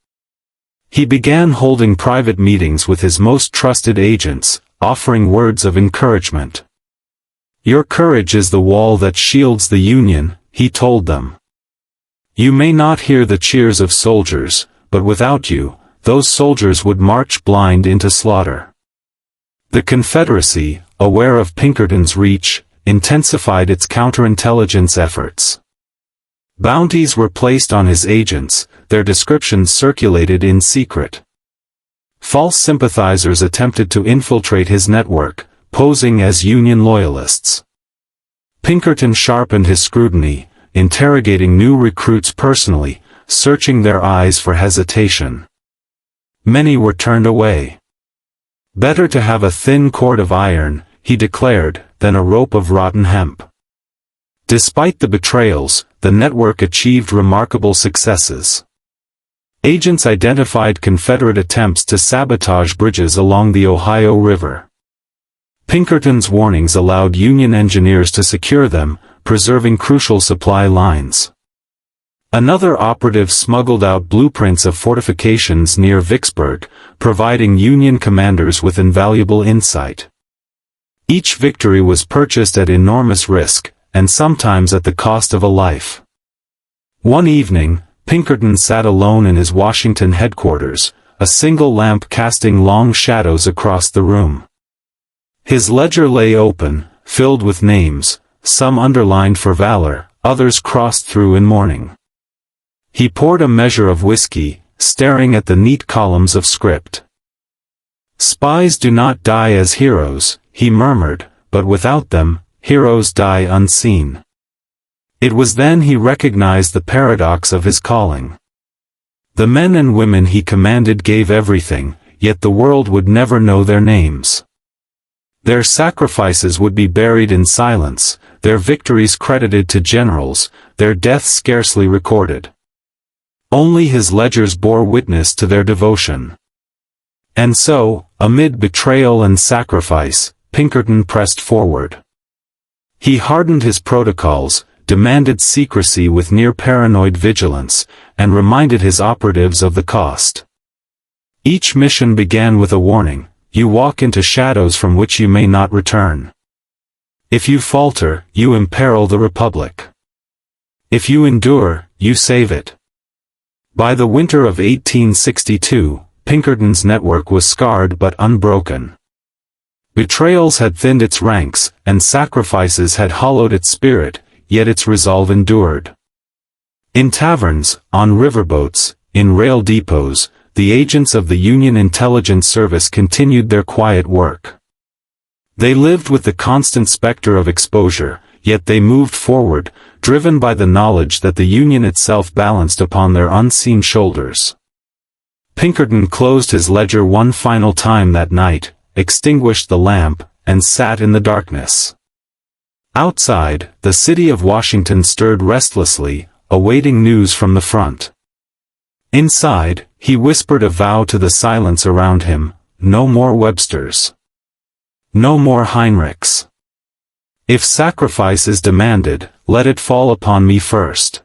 He began holding private meetings with his most trusted agents, offering words of encouragement. "Your courage is the wall that shields the Union," he told them. "You may not hear the cheers of soldiers, but without you, those soldiers would march blind into slaughter." The Confederacy, aware of Pinkerton's reach, intensified its counterintelligence efforts. Bounties were placed on his agents, their descriptions circulated in secret. False sympathizers attempted to infiltrate his network, posing as Union loyalists. Pinkerton sharpened his scrutiny, interrogating new recruits personally, searching their eyes for hesitation. Many were turned away. "Better to have a thin cord of iron," he declared, "than a rope of rotten hemp." Despite the betrayals, the network achieved remarkable successes. Agents identified Confederate attempts to sabotage bridges along the Ohio River. Pinkerton's warnings allowed Union engineers to secure them, preserving crucial supply lines. Another operative smuggled out blueprints of fortifications near Vicksburg, providing Union commanders with invaluable insight. Each victory was purchased at enormous risk, and sometimes at the cost of a life. One evening, Pinkerton sat alone in his Washington headquarters, a single lamp casting long shadows across the room. His ledger lay open, filled with names, some underlined for valor, others crossed through in mourning. He poured a measure of whiskey, staring at the neat columns of script. "Spies do not die as heroes," he murmured, "but without them, heroes die unseen." It was then he recognized the paradox of his calling. The men and women he commanded gave everything, yet the world would never know their names. Their sacrifices would be buried in silence, their victories credited to generals, their deaths scarcely recorded. Only his ledgers bore witness to their devotion. And so, amid betrayal and sacrifice, Pinkerton pressed forward. He hardened his protocols, demanded secrecy with near-paranoid vigilance, and reminded his operatives of the cost. Each mission began with a warning: you walk into shadows from which you may not return. If you falter, you imperil the Republic. If you endure, you save it. By the winter of 1862, Pinkerton's network was scarred but unbroken. Betrayals had thinned its ranks, and sacrifices had hollowed its spirit, yet its resolve endured. In taverns, on riverboats, in rail depots, the agents of the Union Intelligence Service continued their quiet work. They lived with the constant specter of exposure, yet they moved forward, driven by the knowledge that the Union itself balanced upon their unseen shoulders. Pinkerton closed his ledger one final time that night, extinguished the lamp, and sat in the darkness. Outside, the city of Washington stirred restlessly, awaiting news from the front. Inside, he whispered a vow to the silence around him: no more Websters. No more Heinrichs. If sacrifice is demanded, let it fall upon me first.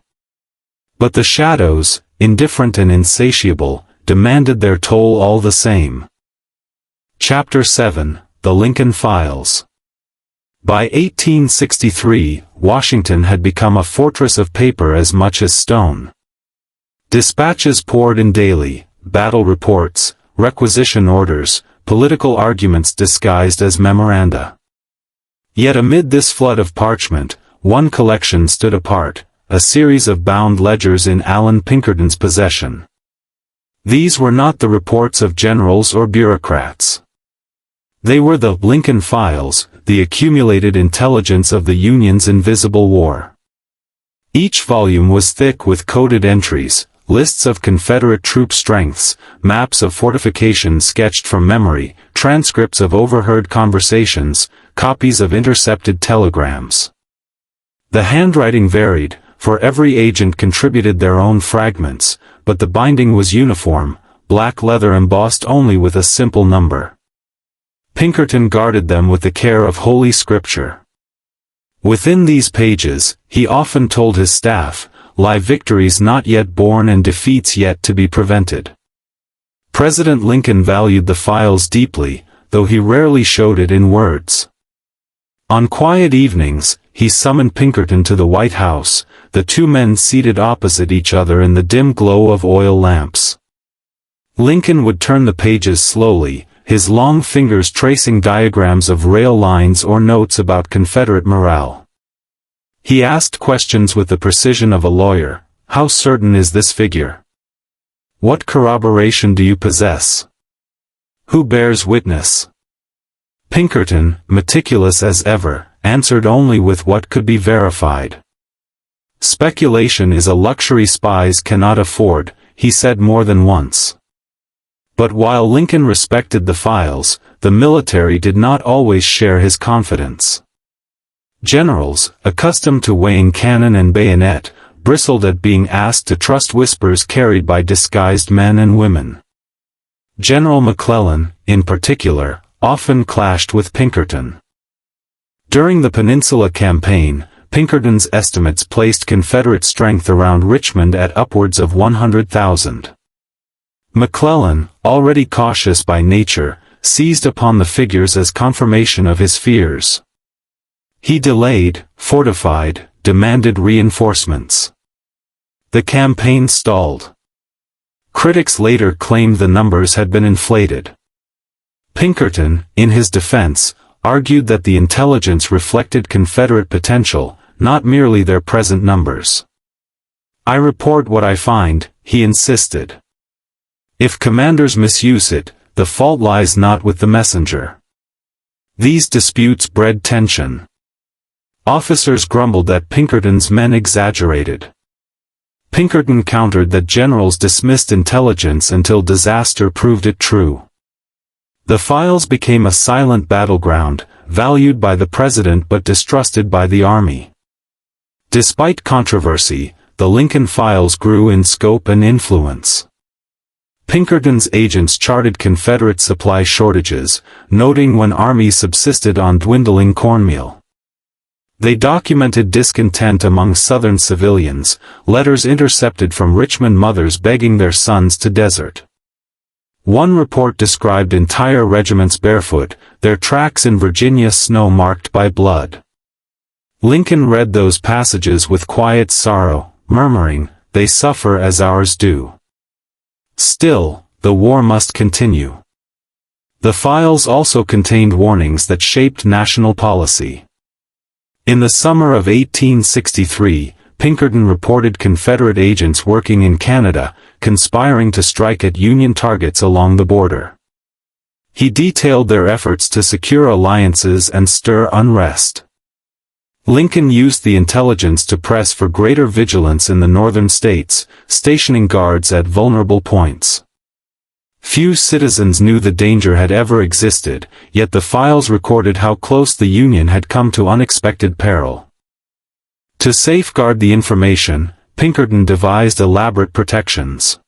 But the shadows, indifferent and insatiable, demanded their toll all the same. Chapter 7, The Lincoln Files. By 1863, Washington had become a fortress of paper as much as stone. Dispatches poured in daily, battle reports, requisition orders, political arguments disguised as memoranda. Yet amid this flood of parchment, one collection stood apart, a series of bound ledgers in Allan Pinkerton's possession. These were not the reports of generals or bureaucrats. They were the Lincoln Files, the accumulated intelligence of the Union's invisible war. Each volume was thick with coded entries, lists of Confederate troop strengths, maps of fortifications sketched from memory, transcripts of overheard conversations, copies of intercepted telegrams. The handwriting varied, for every agent contributed their own fragments, but the binding was uniform, black leather embossed only with a simple number. Pinkerton guarded them with the care of Holy Scripture. Within these pages, he often told his staff, lie victories not yet born and defeats yet to be prevented. President Lincoln valued the files deeply, though he rarely showed it in words. On quiet evenings, he summoned Pinkerton to the White House, the two men seated opposite each other in the dim glow of oil lamps. Lincoln would turn the pages slowly, his long fingers tracing diagrams of rail lines or notes about Confederate morale. He asked questions with the precision of a lawyer. How certain is this figure? What corroboration do you possess? Who bears witness? Pinkerton, meticulous as ever, answered only with what could be verified. Speculation is a luxury spies cannot afford, he said more than once. But while Lincoln respected the files, the military did not always share his confidence. Generals, accustomed to weighing cannon and bayonet, bristled at being asked to trust whispers carried by disguised men and women. General McClellan, in particular, often clashed with Pinkerton. During the Peninsula Campaign, Pinkerton's estimates placed Confederate strength around Richmond at upwards of 100,000. McClellan, already cautious by nature, seized upon the figures as confirmation of his fears. He delayed, fortified, demanded reinforcements. The campaign stalled. Critics later claimed the numbers had been inflated. Pinkerton, in his defense, argued that the intelligence reflected Confederate potential, not merely their present numbers. I report what I find, he insisted. If commanders misuse it, the fault lies not with the messenger. These disputes bred tension. Officers grumbled that Pinkerton's men exaggerated. Pinkerton countered that generals dismissed intelligence until disaster proved it true. The files became a silent battleground, valued by the president but distrusted by the army. Despite controversy, the Lincoln files grew in scope and influence. Pinkerton's agents charted Confederate supply shortages, noting when armies subsisted on dwindling cornmeal. They documented discontent among Southern civilians, letters intercepted from Richmond mothers begging their sons to desert. One report described entire regiments barefoot, their tracks in Virginia snow marked by blood. Lincoln read those passages with quiet sorrow, murmuring, "They suffer as ours do." Still, the war must continue. The files also contained warnings that shaped national policy. In the summer of 1863, Pinkerton reported Confederate agents working in Canada, conspiring to strike at Union targets along the border. He detailed their efforts to secure alliances and stir unrest. Lincoln used the intelligence to press for greater vigilance in the northern states, stationing guards at vulnerable points. Few citizens knew the danger had ever existed, yet the files recorded how close the Union had come to unexpected peril. To safeguard the information, Pinkerton devised elaborate protections.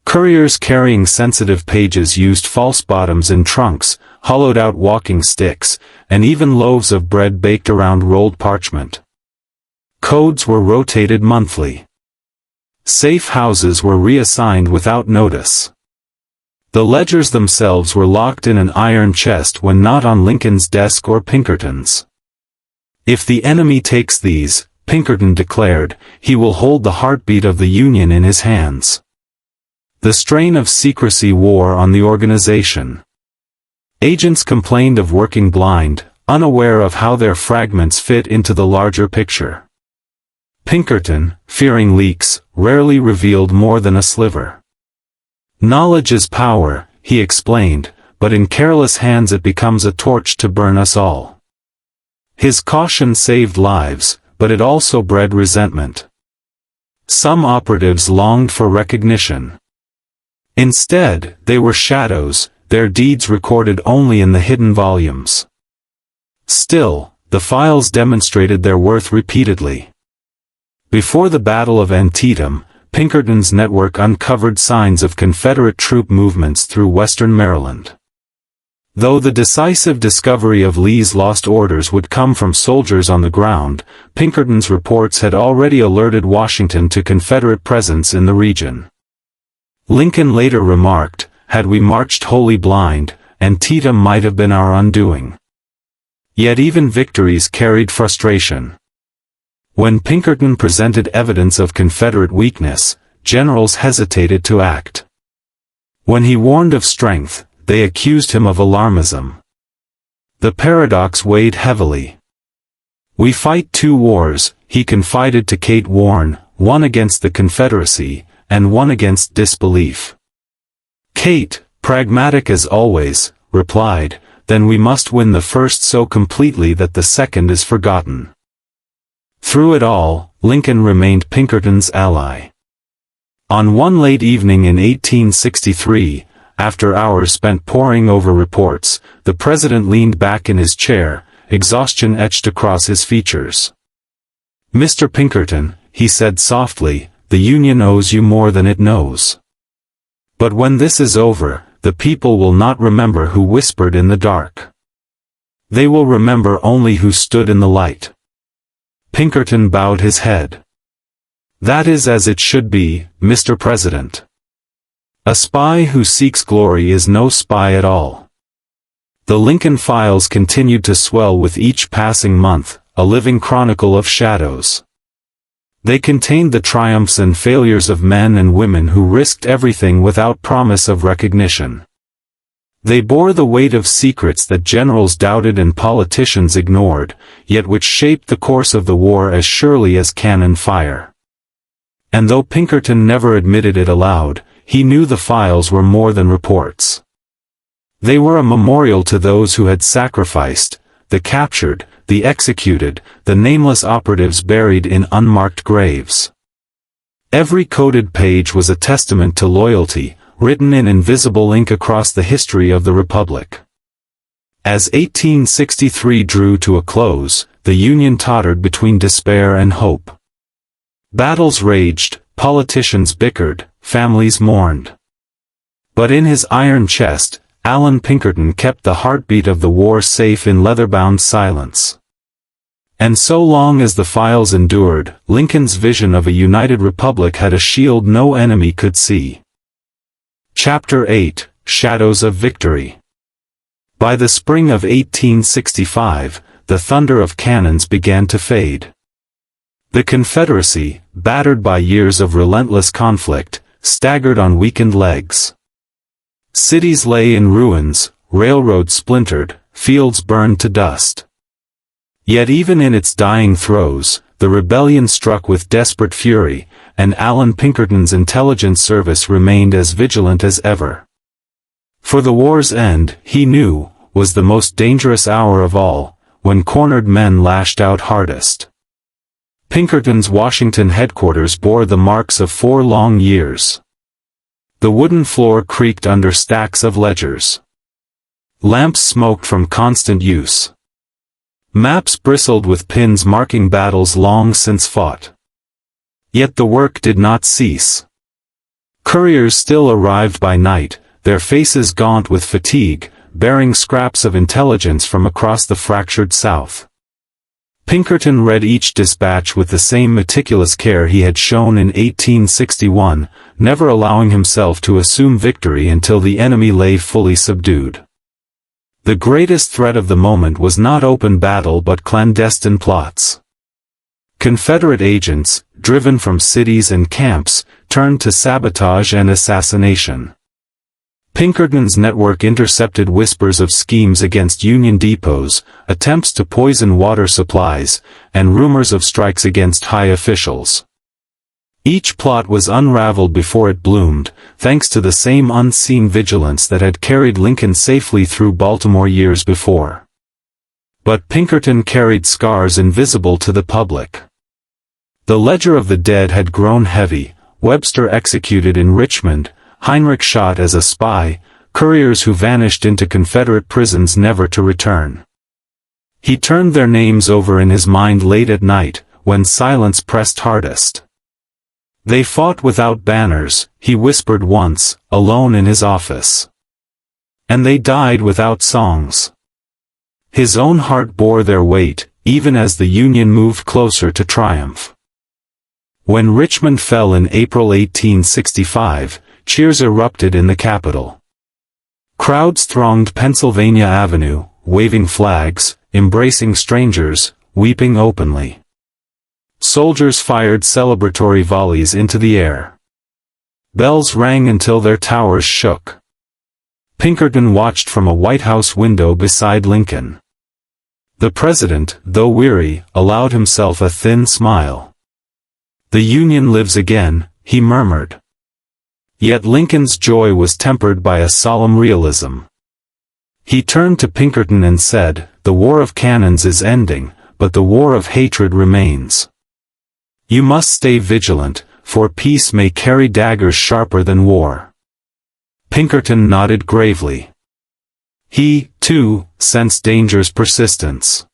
Couriers carrying sensitive pages used false bottoms in trunks, hollowed-out walking sticks, and even loaves of bread baked around rolled parchment. Codes were rotated monthly. Safe houses were reassigned without notice. The ledgers themselves were locked in an iron chest when not on Lincoln's desk or Pinkerton's. If the enemy takes these, Pinkerton declared, he will hold the heartbeat of the Union in his hands. The strain of secrecy wore on the organization. Agents complained of working blind, unaware of how their fragments fit into the larger picture. Pinkerton, fearing leaks, rarely revealed more than a sliver. Knowledge is power, he explained, but in careless hands it becomes a torch to burn us all. His caution saved lives, but it also bred resentment. Some operatives longed for recognition. Instead, they were shadows, their deeds recorded only in the hidden volumes. Still, the files demonstrated their worth repeatedly. Before the Battle of Antietam, Pinkerton's network uncovered signs of Confederate troop movements through western Maryland. Though the decisive discovery of Lee's lost orders would come from soldiers on the ground, Pinkerton's reports had already alerted Washington to Confederate presence in the region. Lincoln later remarked, "Had we marched wholly blind, Antietam might have been our undoing." Yet even victories carried frustration. When Pinkerton presented evidence of Confederate weakness, generals hesitated to act. When he warned of strength, they accused him of alarmism. The paradox weighed heavily. "We fight two wars," he confided to Kate Warren, "one against the Confederacy, and one against disbelief." Kate, pragmatic as always, replied, "Then we must win the first so completely that the second is forgotten." Through it all, Lincoln remained Pinkerton's ally. On one late evening in 1863, after hours spent poring over reports, the president leaned back in his chair, exhaustion etched across his features. "Mr. Pinkerton," he said softly, "the Union owes you more than it knows. But when this is over, the people will not remember who whispered in the dark. They will remember only who stood in the light." Pinkerton bowed his head. "That is as it should be, Mr. President. A spy who seeks glory is no spy at all." The Lincoln files continued to swell with each passing month, a living chronicle of shadows. They contained the triumphs and failures of men and women who risked everything without promise of recognition. They bore the weight of secrets that generals doubted and politicians ignored, yet which shaped the course of the war as surely as cannon fire. And though Pinkerton never admitted it aloud, he knew the files were more than reports. They were a memorial to those who had sacrificed, the captured, the executed, the nameless operatives buried in unmarked graves. Every coded page was a testament to loyalty, written in invisible ink across the history of the Republic. As 1863 drew to a close, the Union tottered between despair and hope. Battles raged, politicians bickered, families mourned. But in his iron chest, Allan Pinkerton kept the heartbeat of the war safe in leather-bound silence. And so long as the files endured, Lincoln's vision of a united republic had a shield no enemy could see. Chapter 8, Shadows of Victory. By the spring of 1865, the thunder of cannons began to fade. The Confederacy, battered by years of relentless conflict, staggered on weakened legs. Cities lay in ruins, railroads splintered, fields burned to dust. Yet even in its dying throes, the rebellion struck with desperate fury, and Allan Pinkerton's intelligence service remained as vigilant as ever. For the war's end, he knew, was the most dangerous hour of all, when cornered men lashed out hardest. Pinkerton's Washington headquarters bore the marks of 4 long years. The wooden floor creaked under stacks of ledgers. Lamps smoked from constant use. Maps bristled with pins marking battles long since fought. Yet the work did not cease. Couriers still arrived by night, their faces gaunt with fatigue, bearing scraps of intelligence from across the fractured South. Pinkerton read each dispatch with the same meticulous care he had shown in 1861, never allowing himself to assume victory until the enemy lay fully subdued. The greatest threat of the moment was not open battle but clandestine plots. Confederate agents, driven from cities and camps, turned to sabotage and assassination. Pinkerton's network intercepted whispers of schemes against Union depots, attempts to poison water supplies, and rumors of strikes against high officials. Each plot was unraveled before it bloomed, thanks to the same unseen vigilance that had carried Lincoln safely through Baltimore years before. But Pinkerton carried scars invisible to the public. The ledger of the dead had grown heavy: Webster executed in Richmond, Heinrich shot as a spy, couriers who vanished into Confederate prisons never to return. He turned their names over in his mind late at night, when silence pressed hardest. They fought without banners, he whispered once, alone in his office. And they died without songs. His own heart bore their weight, even as the Union moved closer to triumph. When Richmond fell in April 1865, cheers erupted in the capital. Crowds thronged Pennsylvania Avenue, waving flags, embracing strangers, weeping openly. Soldiers fired celebratory volleys into the air. Bells rang until their towers shook. Pinkerton watched from a White House window beside Lincoln. The president, though weary, allowed himself a thin smile. "The Union lives again," he murmured. Yet Lincoln's joy was tempered by a solemn realism. He turned to Pinkerton and said, "The war of cannons is ending, but the war of hatred remains. You must stay vigilant, for peace may carry daggers sharper than war." Pinkerton nodded gravely. He, too, sensed danger's persistence.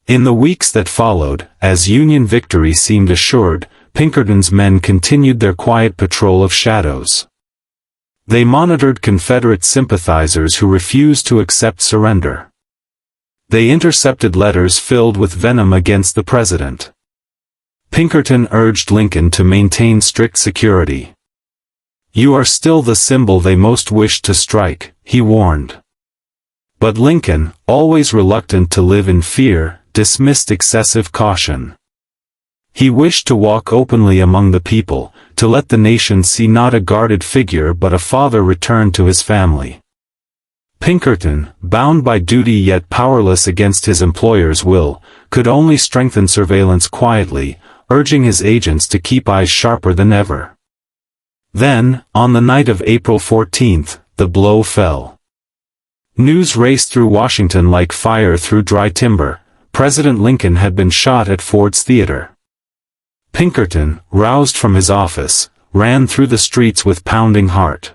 In the weeks that followed, as Union victory seemed assured, Pinkerton's men continued their quiet patrol of shadows. They monitored Confederate sympathizers who refused to accept surrender. They intercepted letters filled with venom against the president. Pinkerton urged Lincoln to maintain strict security. "You are still the symbol they most wished to strike," he warned. But Lincoln, always reluctant to live in fear, dismissed excessive caution. He wished to walk openly among the people, to let the nation see not a guarded figure but a father returned to his family. Pinkerton, bound by duty yet powerless against his employer's will, could only strengthen surveillance quietly, urging his agents to keep eyes sharper than ever. Then, on the night of April 14th, the blow fell. News raced through Washington like fire through dry timber: President Lincoln had been shot at Ford's Theater. Pinkerton, roused from his office, ran through the streets with pounding heart.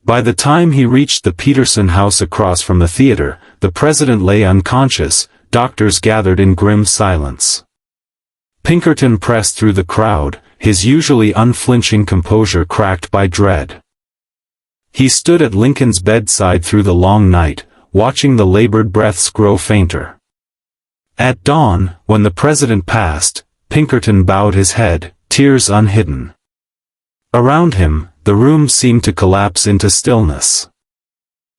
By the time he reached the Peterson house across from the theater, the president lay unconscious, doctors gathered in grim silence. Pinkerton pressed through the crowd, his usually unflinching composure cracked by dread. He stood at Lincoln's bedside through the long night, watching the labored breaths grow fainter. At dawn, when the president passed, Pinkerton bowed his head, tears unhidden. Around him, the room seemed to collapse into stillness.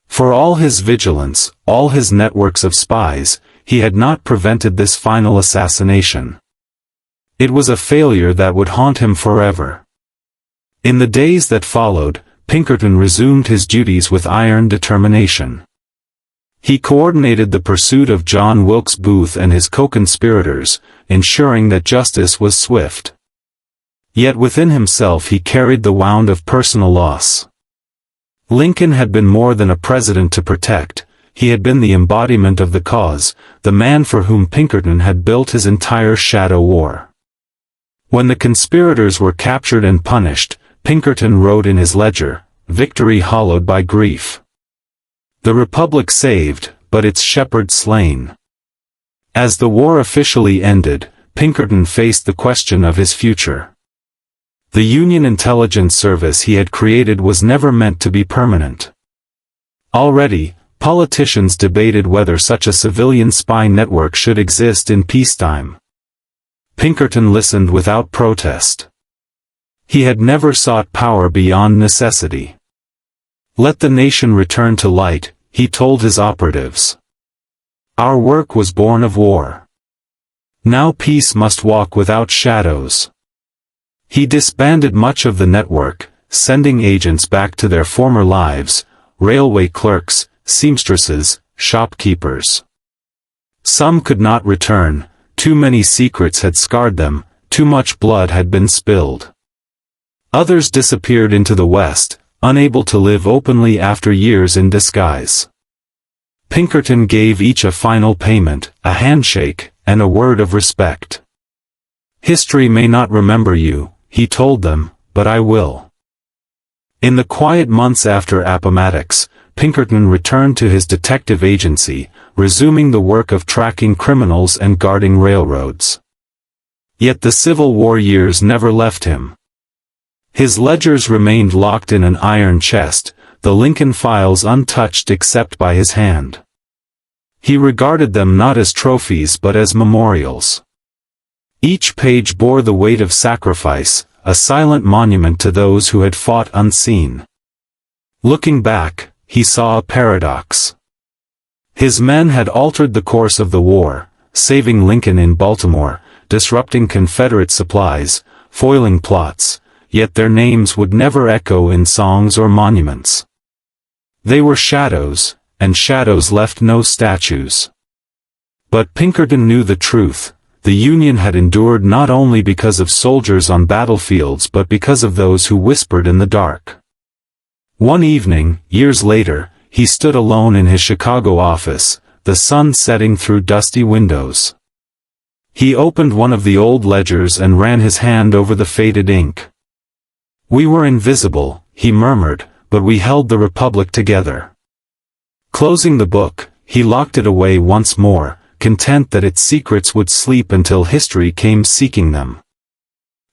For all his vigilance, all his networks of spies, he had not prevented this final assassination. It was a failure that would haunt him forever. In the days that followed, Pinkerton resumed his duties with iron determination. He coordinated the pursuit of John Wilkes Booth and his co-conspirators, ensuring that justice was swift. Yet within himself he carried the wound of personal loss. Lincoln had been more than a president to protect, he had been the embodiment of the cause, the man for whom Pinkerton had built his entire shadow war. When the conspirators were captured and punished, Pinkerton wrote in his ledger, "Victory hollowed by grief. The Republic saved, but its shepherd slain." As the war officially ended, Pinkerton faced the question of his future. The Union intelligence service he had created was never meant to be permanent. Already, politicians debated whether such a civilian spy network should exist in peacetime. Pinkerton listened without protest. He had never sought power beyond necessity. "Let the nation return to light," he told his operatives. "Our work was born of war. Now peace must walk without shadows." He disbanded much of the network, sending agents back to their former lives, railway clerks, seamstresses, shopkeepers. Some could not return, too many secrets had scarred them, too much blood had been spilled. Others disappeared into the West, unable to live openly after years in disguise. Pinkerton gave each a final payment, a handshake, and a word of respect. "History may not remember you," he told them, "but I will." In the quiet months after Appomattox, Pinkerton returned to his detective agency, resuming the work of tracking criminals and guarding railroads. Yet the Civil War years never left him. His ledgers remained locked in an iron chest, the Lincoln files untouched except by his hand. He regarded them not as trophies but as memorials. Each page bore the weight of sacrifice, a silent monument to those who had fought unseen. Looking back, he saw a paradox. His men had altered the course of the war, saving Lincoln in Baltimore, disrupting Confederate supplies, foiling plots, yet their names would never echo in songs or monuments. They were shadows, and shadows left no statues. But Pinkerton knew the truth. The Union had endured not only because of soldiers on battlefields but because of those who whispered in the dark. One evening, years later, he stood alone in his Chicago office, the sun setting through dusty windows. He opened one of the old ledgers and ran his hand over the faded ink. "We were invisible," he murmured, "but we held the Republic together." Closing the book, he locked it away once more, content that its secrets would sleep until history came seeking them.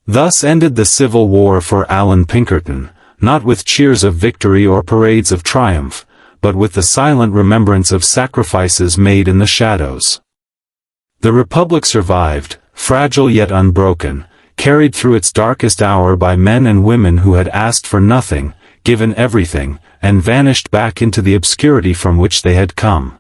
Thus ended the Civil War for Allan Pinkerton, not with cheers of victory or parades of triumph, but with the silent remembrance of sacrifices made in the shadows. The Republic survived, fragile yet unbroken, carried through its darkest hour by men and women who had asked for nothing, given everything, and vanished back into the obscurity from which they had come.